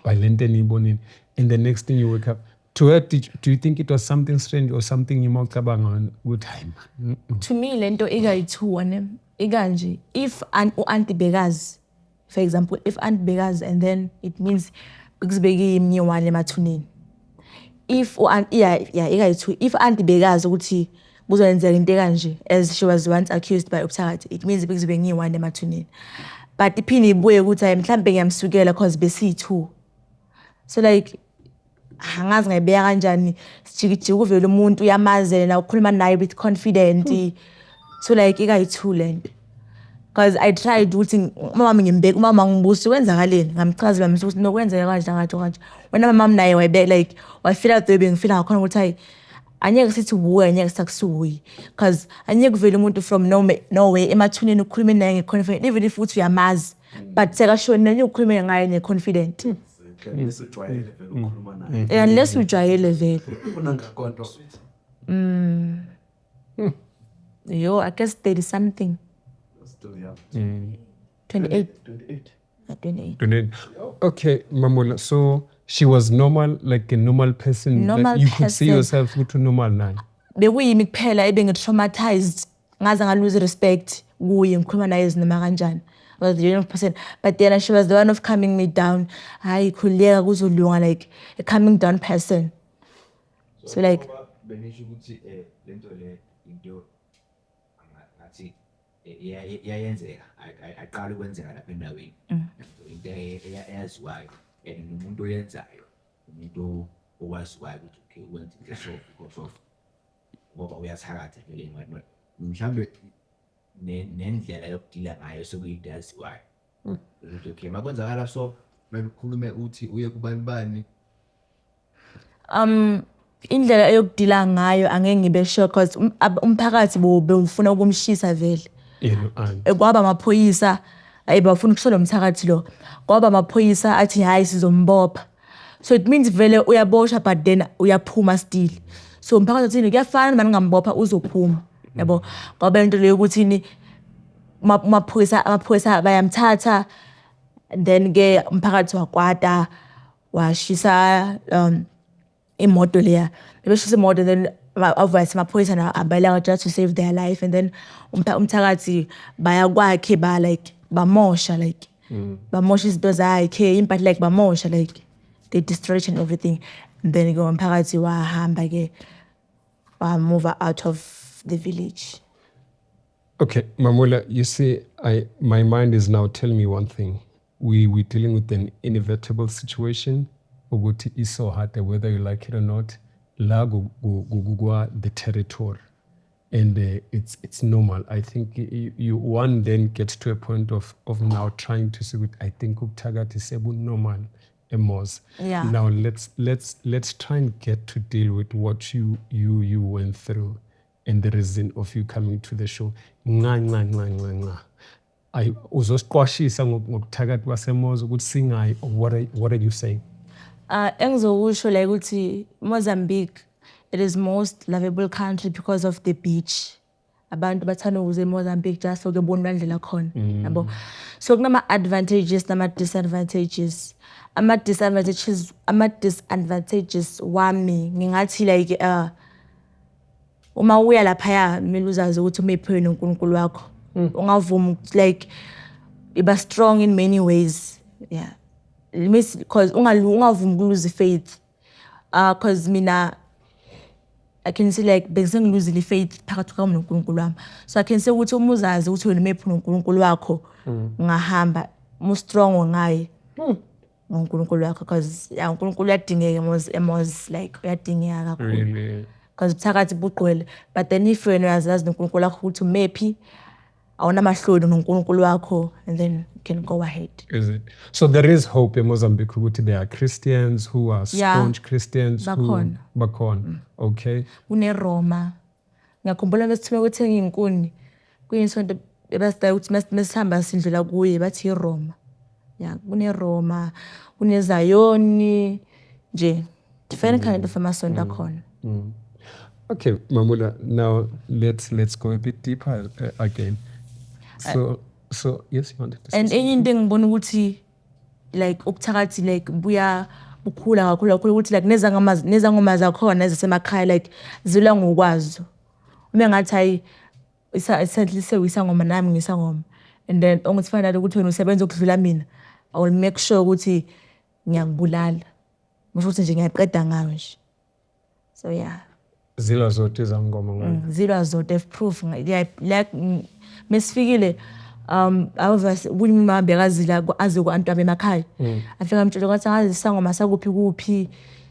by lento eniyibonile, and the next thing you wake up to her, do you think it was something strange or something you mawucabanga ukuthi hayi man? To me lento ikayithuwa ne ikanje if auntie bekazi, for example, if auntie bekazi and then it means kuzibeki imnyiwane emathuneni. If ikayithu if auntie bekazi ukuthi kuzoyenzeka into kanje as she was once accused by ubuthakathi, it means bekuzibeki imnyiwane emathuneni. But iphini ibuye ukuthi mhlambe ngiyamsukela because besi2. So like angazi ngayibeka kanjani sijikijiki uvela umuntu uyamazela ukhuluma naye with confident. So like ikayithu lento because I tried ukuthi mama ngimbeka mama ngibuza kwenzakaleni ngamchazela mse ukuthi nokwenzeka kanje kanje wena mama naye wayebeka like wafila the bengifila ngakhona ukuthi hayi anyeke sithi buya anyeke sakusuyi because anyeke kuvela umuntu from nowhere emathuneni ukukhuluma naye ngeconfident even if uthi uyamazi but sekashona nanye ukukhuluma ngaye neconfident. Lesijwayele vele ukukhuluma naye. Unless ujwayele vele. Ufuna ngakonto. Yo, I guess 30 something. Still young. 28. 28. 28. Okay, Mamula, so she was normal, like a normal person. Normal like you could see person. yourself to normal now. Bekuyimi kuphela traumatized ngaze nga lose respect kuye ngikhuluma naye izinoma kanjani. I was the young person, but then she was the one of calming me down. Hayi khuleka kuzolunga, like a calming down person. So like benisho ukuthi lento le into ngathi iyayenzeka aqala ukwenzeka lapha endaweni. Into eyaziwayo and umuntu oyenzayo umuntu owaziwayo ukuthi okay wenza into so because of ngoba uyathakatha vele manje mhlambe nendlela yokudila ngayo sokuyidaziwayo ukuthi okay makwenzakala so Mekukhulume uthi uye kubani indlela eyokudila ngayo angeke ngibe sure because umphakathi bewufuna ukumshisa vele. Kwaba amaphoyisa bafuna ukuhlola umthakathi lo. Kwaba amaphoyisa athi hayi sizombopha. So it means vele uyaboshwa but then uyaphuma still. So umphakathi uthini kuyafana manje ngambopha uzophuma. Yabo ngoba into leyo ukuthi ni amaphoyisa bayamthatha then ke umphakathi wakwata washisa imoto leya. Beshisa imoto then obviously amaphoyisa na abayela just to save their life, and then umthakathi bayakwakhe ba like bamosha like bamosha izinto zakhe impact like bamosha like they destroy and everything, and then go umphakathi wahamba ke move out of the village. Okay, Mamula, you see, my mind is now telling me one thing. We're dealing with an inevitable situation, ukuthi is so hard whether you like it or not. La the territory. And it's normal. I think you one then gets to a point of now trying to see what I think ukuthagatha is normal emos. Yeah. Now let's try and get to deal with what you went through and the reason of you coming to the show. I uzosiqwashisa ngokuthagatha kwaseMoza ukuthi singayi. What are you saying? Engizokusho like ukuthi Mozambique, it is most lovable country because of the beach. Abantu bathanda ukuze eMozambique just so bebona indlela khona, yabo. So kunama advantages nama disadvantages. Ama disadvantages wami ngingathi like uma uya lapha kumele uzazi ukuthi umephi noNkulunkulu wakho. Ungavuma like iba strong in many ways. Yeah. Because ungavumi lose faith. Cause mina I can say like bengise lose faith phakathi kwami noNkulunkulu wami. So I can say ukuthi uma uzazi ukuthi wena umephi noNkulunkulu wakho ungahamba mu strong ngaye. ngoNkulunkulu wakho because uNkulunkulu uyadingeka emos like uyadingeka kakhulu. Really? Because phakathi buqwele but then if wena uyazazi noNkulunkulu wakho ukuthi umephi awunamahloni noNkulunkulu wakho and then you can go ahead. Is it? So there is hope in Mozambique. There are Christians who are staunch Christians bakhona. Bakhona. Okay. Roma. Ngiyakhumbula besithume ukuthenga inkuni kuyisonto ebasida ukuthi mesihamba sindlela kuye bathi iRoma. Yeah, Roma, Zayoni, different kind of amasonto akhona. Okay, Mamula, now let's go a bit deeper again. So yes, you wanted to say. And anything ngibona ukuthi like ukuthakathi like buya bukhula kakhulu ukuthi like nezangoma zakhona ezisemakhaya like zilwa ngokwazo. Uma ngathi hayi isenhlise wisangoma nami ngisangoma and then ongithifana ukuthi wena usebenza ukudlula mina I will make sure ukuthi ngiyakubulala. Ngisho ukuthi nje ngiyaqeda ngawe nje. So yeah. Zilwa zote zangoma ngayo. Zilwa zote have proof like mesifikile awuvasi kunima bekazila aze kwantu abemakhaya. Afika mtshelo kwathi ngazi isangoma sakuphi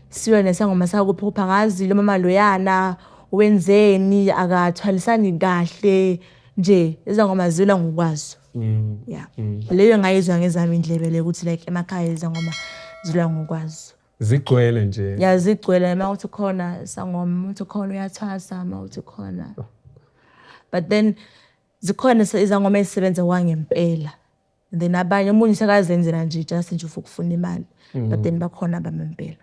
siwe nesangoma sakuphi kupha ngazi lo mama loyana wenzeni akathwalisani kahle nje izangoma zilwa ngokwazo. Yeah. Leyo ngayizwa ngezami indlebe le ukuthi like emakhaya izangoma zilwa ngokwazo. Zigcwele nje. Yeah, zigcwele mawuthi khona sangoma uthi khona uyathwasa mawuthi khona. But then zikhona izangoma ezisebenza kwangempela. And then abanye umuntu sekazenzela nje just nje ufuna imali. But then bakhona abamempela.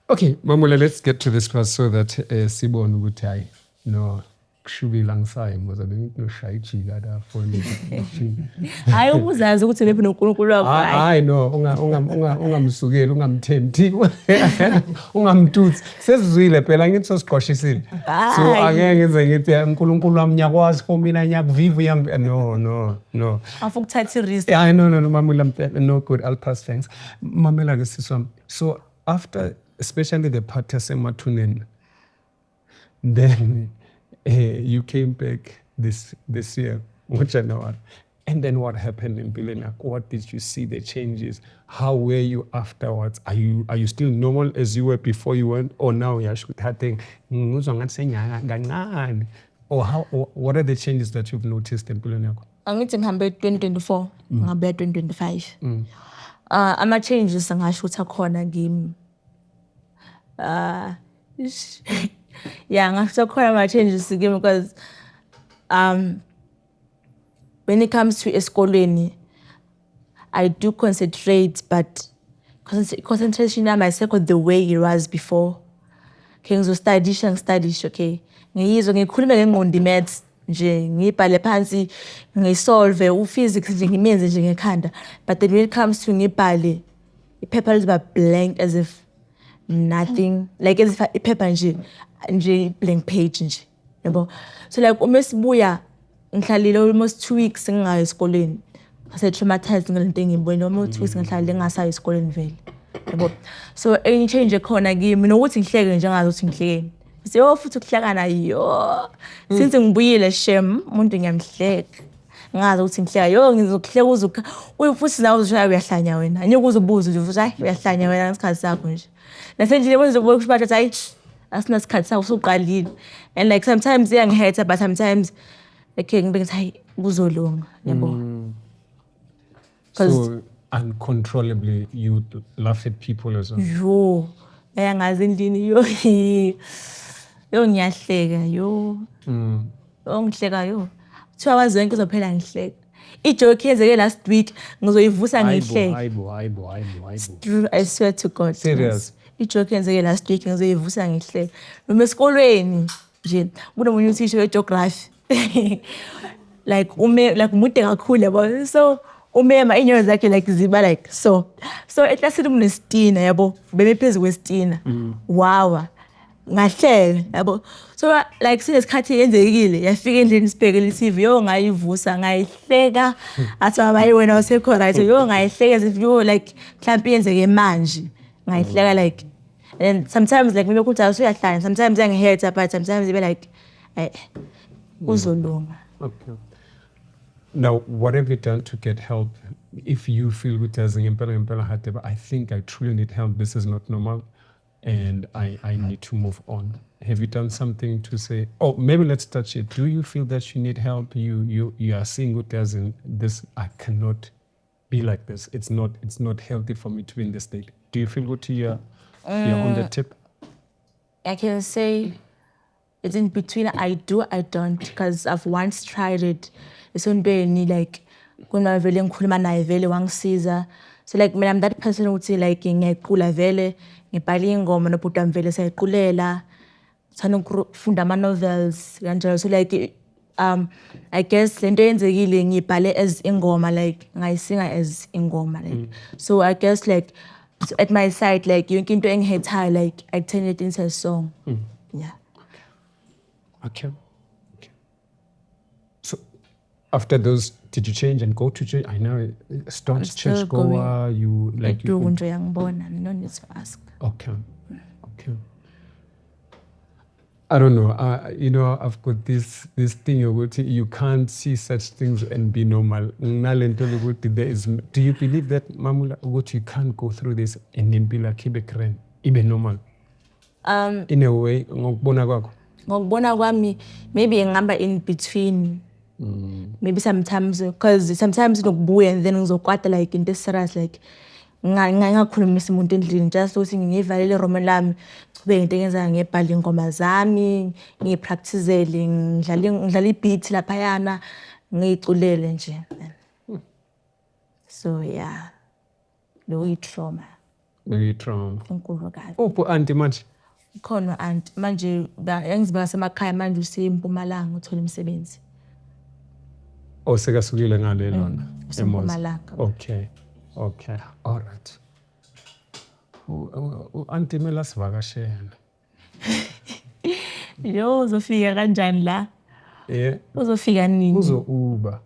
Okay, Mamula, let's get to this part so that sibone ukuthi hayi no kushubila ngisayi ngoba benginoshaya ijika la for me. Hayi ubuzazi ukuthi lephi noNkulunkulu wakho. Hayi no ungamsukeli ungamthembi ungamtutsi sesizwile phela ngithi sosiqoshisile. So angeke ngize ngithi uNkulunkulu wami nyakwazi for mina nyakuvivu yami no. Afu ukuthatha risk. Yeah, no Mamula, no good. I'll pass thanks. Mamela ke siswami. So after especially the part yaseMathuneni then you came back this year, January. And then what happened in Mpilenak? What did you see the changes? How were you afterwards? Are you still normal as you were before you went, or now you're starting? Or what are the changes that you've noticed in Mpilenak? Angithi ngihambe 2024 ngabe 2025. Ama changes angasho ukuthi akhona kimi. Yeah, ngasho khona ama changes kimi because when it comes to esikolweni I do concentrate but concentration yami aysekho the way it was before. Okay, ngizostudy okay. Ngiyizwa ngikhuluma ngengqondo maths nje ngibhale phansi ngisolve uphysics nje ngimenze nje ngekhanda but then when it comes to ngibhale iphepha liba blank as if nothing like as if iphepha nje blank page nje yabo. So like uma sibuya ngihlalile almost 2 weeks ngingayi esikoleni ngase traumatized ngalento engiyibonile almost 2 weeks ngihlalile ngingasayi esikoleni vele yabo. So any change ekhona kimi nokuthi ngihleke nje ngathi ngihleke futhi ukuhlekana since ngibuyile shem umuntu ngiyamhleka ngazi ukuthi ngihleka yo ngizokuhleka uzukha futhi nawe uzoshaya uyahlanya wena anyeke uzobuza nje futhi hayi uyahlanya wena ngesikhathi sakho nje nasendlini uzobuka ukuthi bathi hayi asinasikhathi sakho usuqalile and like sometimes iyangihate but sometimes okay ngibe ngithi hayi kuzolunga yabo So uncontrollably you laugh at people as well. yo ayangazi endlini yo ngiyahleka yo ongihleka yo 2 hours zonke uzophela ngihleka ijoke yenzeke last week ngizoyivusa ngihleke Aibo. I swear to God Serious? ijoke yenzeke last week ngizoyivusa ngihleke noma esikolweni nje kunomunye uthisha wegeography like mude kakhulu yabo so umema inyawo zakhe like ziba like so eklasini kunestina yabo beme phezulu kwestina wawa ngahleka yabo so like sinesikhathi yenzekile yafika endlini sibhekele iTV yo ngayivusa ngayihleka athi abayi wena usekho right yo ngayihleka yo like mhlawumbe yenzeke manje ngayihleka like and sometimes like maybe kuthi uyahlanya sometimes angihate but sometimes ibe like kuzolunga. Okay. Now, what have you done to get help? If you feel good as I think I truly need help. This is not normal, and I need to move on. Have you done something to say? Oh, maybe let's touch it. Do you feel that you need help? You are seeing good as in this. I cannot be like this. It's not healthy for me to be in this state. Do you feel good? You're on the tip. I can say it's in between. I do, I don't, because I've once tried it. It's on be like kuna vele ngikhuluma naye vele wangisiza. So like when I'm that person who say like ngiyaqula vele ngibhala ingoma nobhuti wami vele sayiqulela. Thana ukufunda ama novels kanjalo. So like I guess lento yenzekile ngibhale as ingoma like ngayisinga as ingoma like. So I guess like at my side like yonke into engihate like I turn it into a song. Yeah. Okay. So after those, did you change and go to church? I know staunch church goer. You like you. No need to ask. Okay. I don't know. I've got this thing. You can't see such things and be normal. Do you believe that, Mamula, you can't go through this and then be like ibe normal? In a way, ngokubona kwami maybe ngihamba in between. Maybe sometimes because sometimes nokubuya and then ngizokwata like into serious like ngakhulumisa umuntu endlini just ukuthi ngivalele room lami kube into engenza ngebhala ingoma zami ngipracticele ngidlala ibeat lapha yana ngiyiculele nje. So yeah, lo trauma enkulu kabi. Upho auntie manje? Khona aunt manje engizibeka semakhaya manje useMpumalanga uthola umsebenzi. Sekasukile ngale lona eMpumalanga. Okay. All right. Auntie mela sivakashela. Yo uzofika kanjani la? Uzofika nini? Uzo-Uber.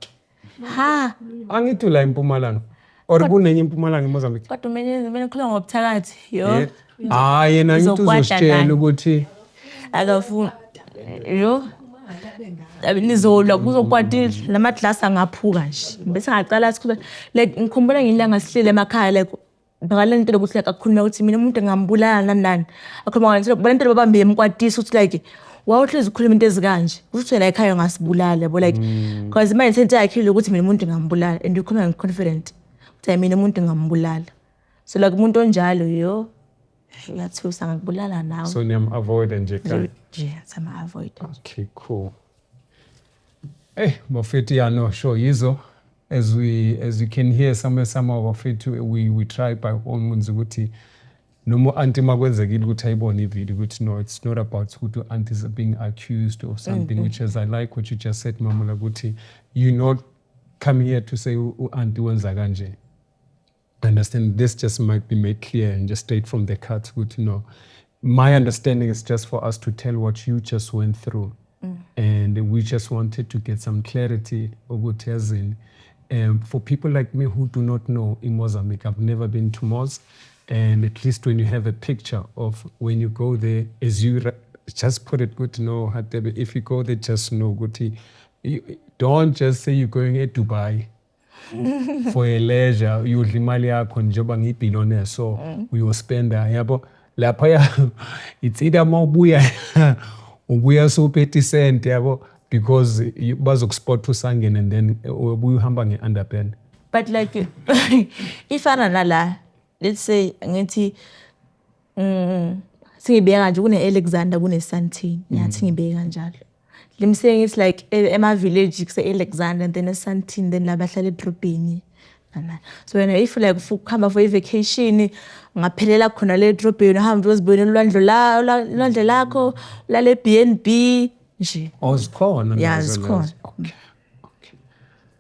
Ha, Angithi la eMpumalanga. Or kunenye eMpumalanga eMozambique. kodwa mina ngikhuluma ngobuthakathi. Yo. Hayi yena ngithi uzositshela ukuthi Akafuni. Yo. Nizolwa kuzokwati lama glass angaphuka nje. Bese ngaqala sikhuluma like ngikhumbula ngilanga sihlele emakhaya like ngale nto lokuthi like akukhuluma ukuthi mina umuntu ngambulala nani. Akhuluma ngale nto babambe emkwatisa ukuthi like wawuhlezi ukhuluma into ezikanje. Ukuthi la ekhaya ngasibulala yabo like because manje sento yakhe ukuthi mina umuntu ngambulala and ukhuluma ngiconfident. Ukuthi mina umuntu ngambulala. So like umuntu onjalo yo uyathusa ngakubulala nawe. so niyam-avoid nje khaya. Sama avoid. Okay, cool. Bafethu, yeah, no, sure, yizo. As you can hear, some of Bafethu, we try by all means ukuthi noma auntie makwenzekile ukuthi ayibone ivideo ukuthi no, it's not about ukuthi aunties are being accused of something, which is I like what you just said, Mamula, ukuthi you not come here to say auntie wenza kanje. I understand this just might be made clear and just straight from the cut, good, my understanding is just for us to tell what you just went through. And we just wanted to get some clarity for people like me who do not know in Mozambique. I've never been to Moz, and at least when you have a picture of when you go there, as you just put it, good to know, if you go there, just know, good, don't just say you're going to Dubai for a leisure. Udla imali yakho njengoba ngiyibillionaire so uyospenda yabo. Lapha it's either mawubuya ubuya so 30 cent yabo because bazokuspot usangene and then ubuya uhamba nge-underband. But like ifana nala, let's say ngithi singibeka nje kune-Alexander kune-Sandton, ngiyathi ngibeke kanjalo. I'm saying it's like ema village kuse-Alexander and then e-Sandton then la bahlala edrobheni. So when if like ukuhamba for i-vacation ngaphelela khona le edrobheni uhambe uyozibonela ulwandle lakho lale B&B nje. Oh, zikhona. Yeah, zikhona. Okay.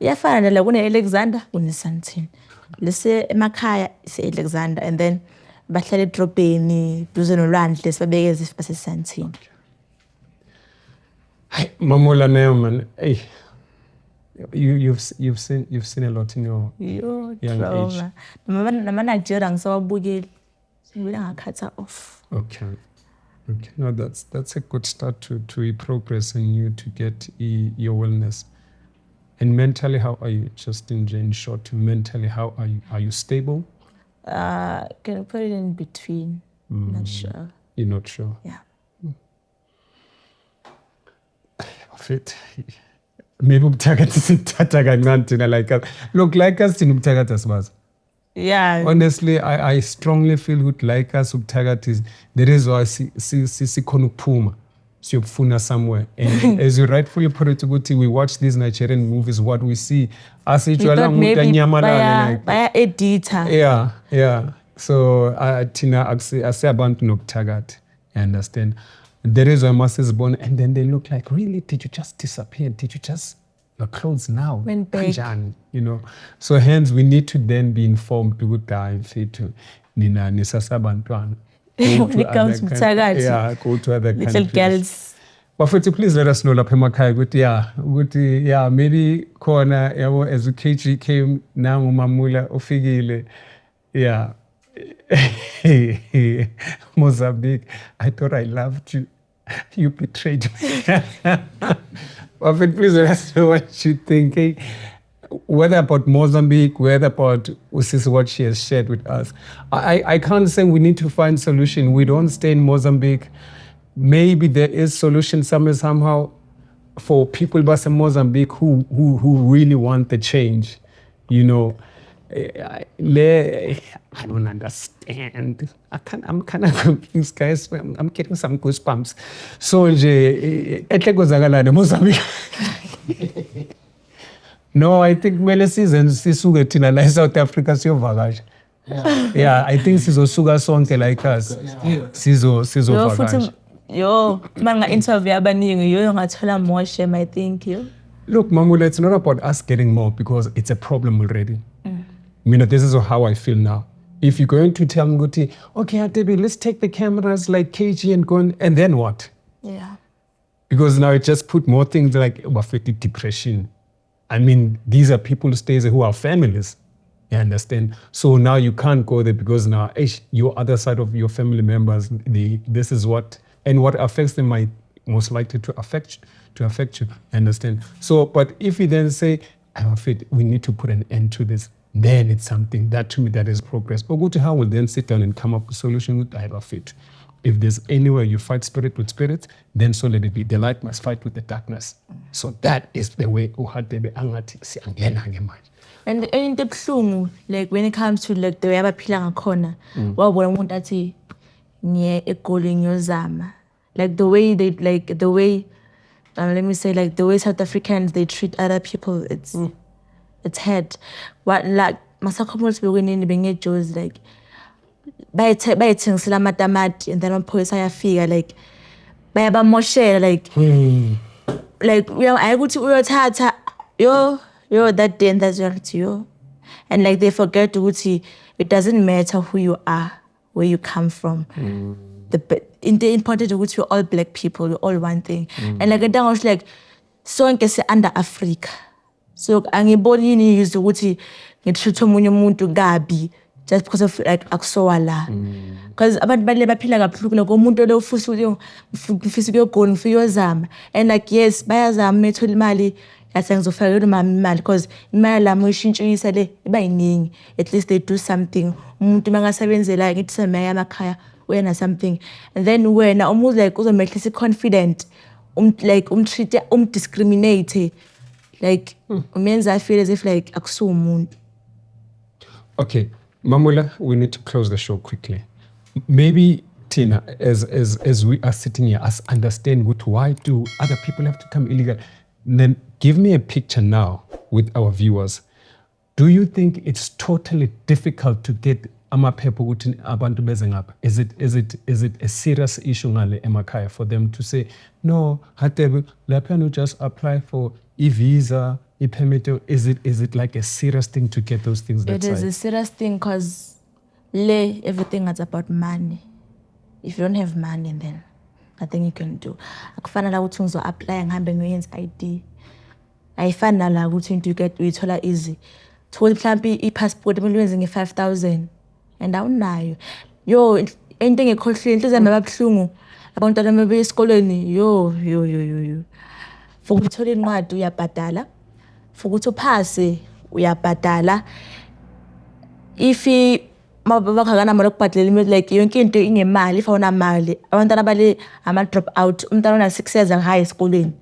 Iyafana nala kune-Alexander kune-Sandton. Lese emakhaya ise-Alexander and then bahlala edrobheni duze nolwandle sibabeke base-Sandton. Hey, Mamula Neo, man. Hey, you've seen a lot in your young age. Nama-Nigeria ngisawabukeli. Ngibile ngakhatha off. Okay. No, that's a good start to progress in you to get your wellness. And mentally, how are you? Just in short, mentally, how are you? Are you stable? Can I put it in between? Not sure. You're not sure? Yeah. Fit. Maybe ubuthakathi sithatha kancane thina like us. Look, like us thina ubuthakathi asibazi. Yeah. Honestly, I strongly feel good like us ubuthakathi is the reason why sikhona ukuphuma siyokufuna somewhere. And as you rightfully put it, ukuthi we watch these Nigerian movies, what we see asijwala umuntu anyamalala like baya editor. Yeah. So thina asiyabantu nobuthakathi. You understand? There is a mass born, and then they look like, really? Did you just disappear? Did you just, your clothes now? Went back. You know. So hence, we need to then be informed to to Nina Nisasabantwan. When it comes to Tagati. Yeah, go to other little countries. girls. But for please let us know, Lapemakai, yeah, maybe corner, as the KG came now, Mamula, Ofigile, yeah. Mozambique, I thought I loved you. You betrayed me. But please let us know what you think. Hey? Whether about Mozambique, whether about this is what she has shared with us. I can't say we need to find solution. We don't stay in Mozambique. Maybe there is solution somewhere, somehow for people in Mozambique who really want the change. You know, I don't understand. I'm kind of confused, guys. I'm getting some goosebumps. So, Mozambique. No, I think mele season sisuke thina la South Africa siyovakasha. Yeah, I think sizosuka sonke like us. Sizovakasha. Yo, manga interview abaningi yo ngathola more shame, I think yo. Look, Mamula, it's not about us getting more because it's a problem already. This is how I feel now. If you're going to tell me, okay, Adebi, let's take the cameras like KG and go and then what? Yeah. Because now it just put more things like affected depression. I mean, these are people who are families. You understand? So now you can't go there because now your other side of your family members, this is what affects them might most likely to affect you. Understand? So, but if you then say, I'm afraid we need to put an end to this, then it's something that to me that is progress. But go to how will then sit down and come up with a solution with I fit. If there's anywhere you fight spirit with spirit, then so let it be. The light must fight with the darkness. So that is the way uhadebe angati siyangena ngemanje. And into ebuhlungu, like when it comes to like the way abaphila ngakhona, wabona umuntu athi ngiye egoli ngiyozama. Like the way let me say, like the way South Africans they treat other people, it's hard. What like masakhomoli sibekwenini bengejozi like bayethengisela amatamati and then amaphoyisa ayafika like bayabamoshela like ayikuthi uyothatha yo that day and that's what you and like they forget ukuthi it doesn't matter who you are, where you come from. The important ukuthi we're all black people, we're all one thing. And like I was like sonke se under Africa. So angiboni yini yizo ukuthi ngitreat omunye umuntu kabi just because of like akusowa la. Because abantu bale baphila kabuhlungu like umuntu lo ufisa ukuyogona ufisa uyozama and like yes bayazama ethola imali yase ngizofakela umama imali because imali lami uyishintshisa le iba yiningi. At least they do something. Umuntu mangasebenzela ngithi semaya emakhaya uyena something. And then wena umuntu like uzomehlisa confident like treat discriminate like umenza feel as if like akusumuntu. Okay, Mamula, we need to close the show quickly. Maybe Tina, as we are sitting here, us understand why do other people have to come illegal? Then give me a picture now with our viewers. Do you think it's totally difficult to get amaphepha ukuthi abantu beze ngapha? Is it a serious issue ngale emakhaya for them to say no, Hatebe, lapha just apply for e-visa, e-permit? Is it like a serious thing to get those things that It is a serious thing because everything is about money. If you don't have money, then nothing you can do. Akufana la ukuthi ngizo apply ngihambe ngiyenza ID. Ayifana la ukuthi into uyithola easy. Thola mhlambi i-passport ebenza nge-5,000 and awunayo. Yo into engekhohlwe inhliziyo yami ababhlungu. Abantwana bebe esikoleni yo. For ukuthola incwadi uyabhadala. For ukuthi uphase uyabhadala. If mabakakana mali okubhadlela imali like yonke into ingemali if awunamali abantwana abale ama drop out umntwana ona 6 years high esikoleni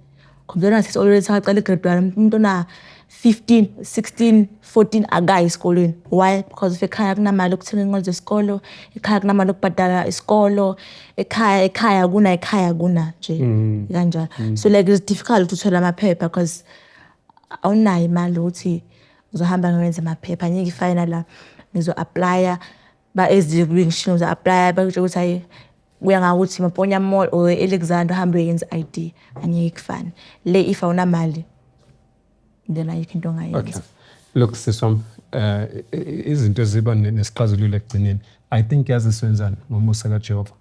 kumntwana 6 already saqala grade 1 umuntu ona 15 16 14 akayi esikoleni. Why? Because ekhaya kunamali ukuthenga incwadi zesikolo, ekhaya kunamali okubhadala isikolo, ekhaya kuna nje kanjalo. So like it's difficult to thola amaphepha because awunayo imali ukuthi uzohamba ngiwenza amaphepha ngeke ifina la ngizo apply ba ezingishino za apply ba ukuthi hayi kuya ngakuthi Maponya Mall or Alexander hambe yenza ID angeke ifana le if awunamali then ayikho into ongayenza. Okay, look siswam izinto ziba nesixazululo ekugcineni. I think yazi senzani ngomusa kaJehova.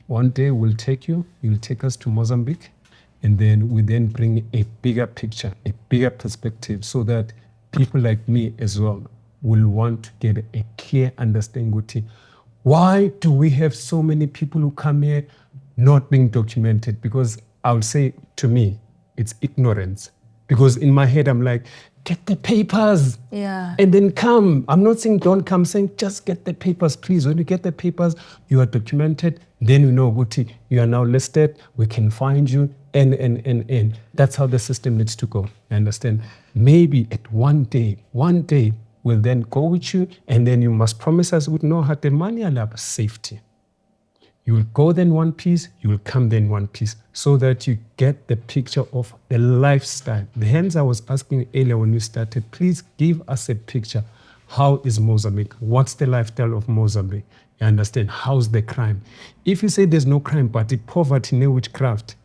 One day you'll take us to Mozambique, and then we then bring a bigger picture, a bigger perspective, so that people like me as well will want to get a clear understanding. Why do we have so many people who come here not being documented? Because I'll say to me, it's ignorance. Because in my head, I'm like, get the papers. Yeah. And then come. I'm not saying don't come, saying just get the papers, please. When you get the papers, you are documented. Then you know, Guti, you are now listed. We can find you. And that's how the system needs to go. You understand? Maybe at one day, we'll then go with you. And then you must promise us with no hat the money and safety. You will go then one piece, you will come then one piece, so that you get the picture of the lifestyle. Hence I was asking earlier when we started, please give us a picture. How is Mozambique? What's the lifestyle of Mozambique? You understand? How's the crime? If you say there's no crime, but the poverty, no witchcraft,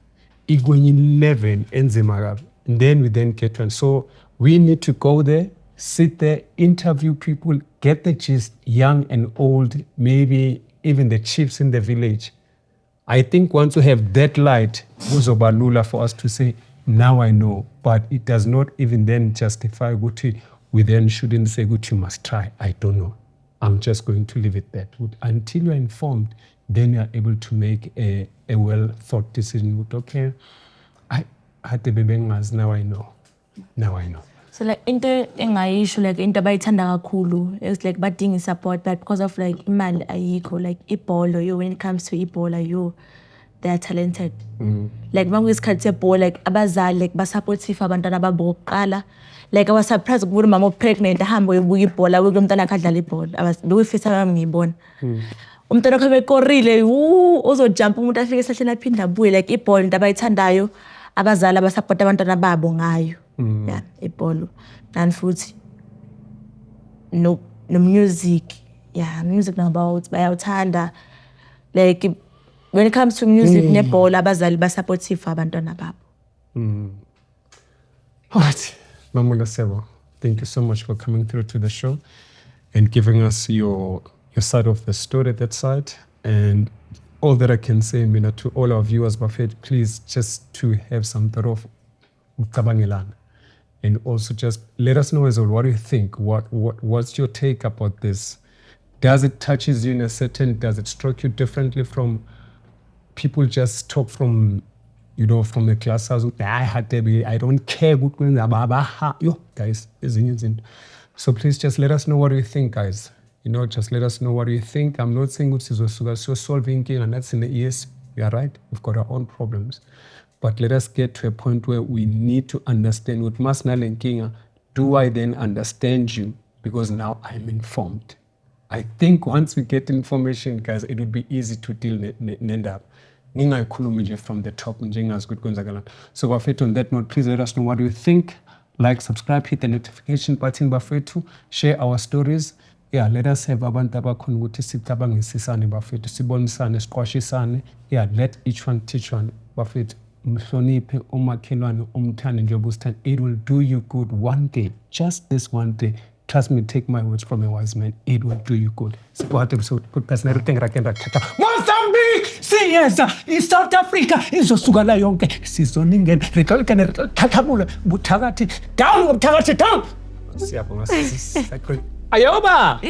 igwenyin 11 enzimara, then we then get one. So we need to go there, sit there, interview people, get the gist, young and old, maybe even the chiefs in the village. I think once we have that light, Uzobalula for us to say, now I know. But it does not even then justify Guti. We then shouldn't say, Guti, you must try. I don't know. I'm just going to leave it that. Until you're informed, then you're able to make a well-thought decision. Okay, I had the baby now I know. Now I know. So like into engayisho like into abayithanda kakhulu it's like badinga support, but because of like imali ayikho like ibhola when it comes to ibhola they are talented. Like makuyisikhathi sebhola like abazali like basupportive abantwana babo oqala like I was surprised ukubona mama pregnant ahamba uyobuka ibhola kulo mntana akhe adlala ibhola bekufisa nami ngiyibona umntana wakhe bekorile uzojump umuntu afike esahleni aphinda abuye like ibhola into abayithandayo abazali abasupport abantwana babo ngayo. Yeah, ibhola and futhi no music. Yeah, music about bayawuthanda like when it comes to music nebhola abazali basupportive abantwana babo. All right, Mamula Sebo, thank you so much for coming through to the show and giving us your side of the story, that side. And all that I can say, Mina, to all our viewers, Buffett, please just to have some thought of Kabangilan. And also just let us know as well, what do you think? What's your take about this? Does it touches you in a certain, does it strike you differently from people just talk from you know, from the class house, I don't care good yo guys, so please just let us know what you think, guys. You know, just let us know what you think. I'm not saying it's so solving and that's in the ears. We are right. We've got our own problems. But let us get to a point where we need to understand with Masnal and Kinga, do I then understand you? Because now I'm informed. I think once we get information, guys, it would be easy to deal nendaba. Ngingayikhulumi nje from the top njengazi ukuthi kwenzakala. So bafethu, on that note, please let us know what you think. Like, subscribe, hit the notification button bafethu, share our stories. Yeah, let us have abantu abakhona ukuthi sicabangisisane bafethu, sibonisane, siqwashisane. Yeah, let each one teach one bafethu. Mhloniphe umakhelwane umthande njengoba usithanda. It will do you good one day, just this one day. Trust me, take my words from a wise man. It will do you good. Mozambique, siyeza, South Africa, izosuka la yonke. Sizoningena, thathamule, buthakathi, down, down. Siyabonga. Ayoba!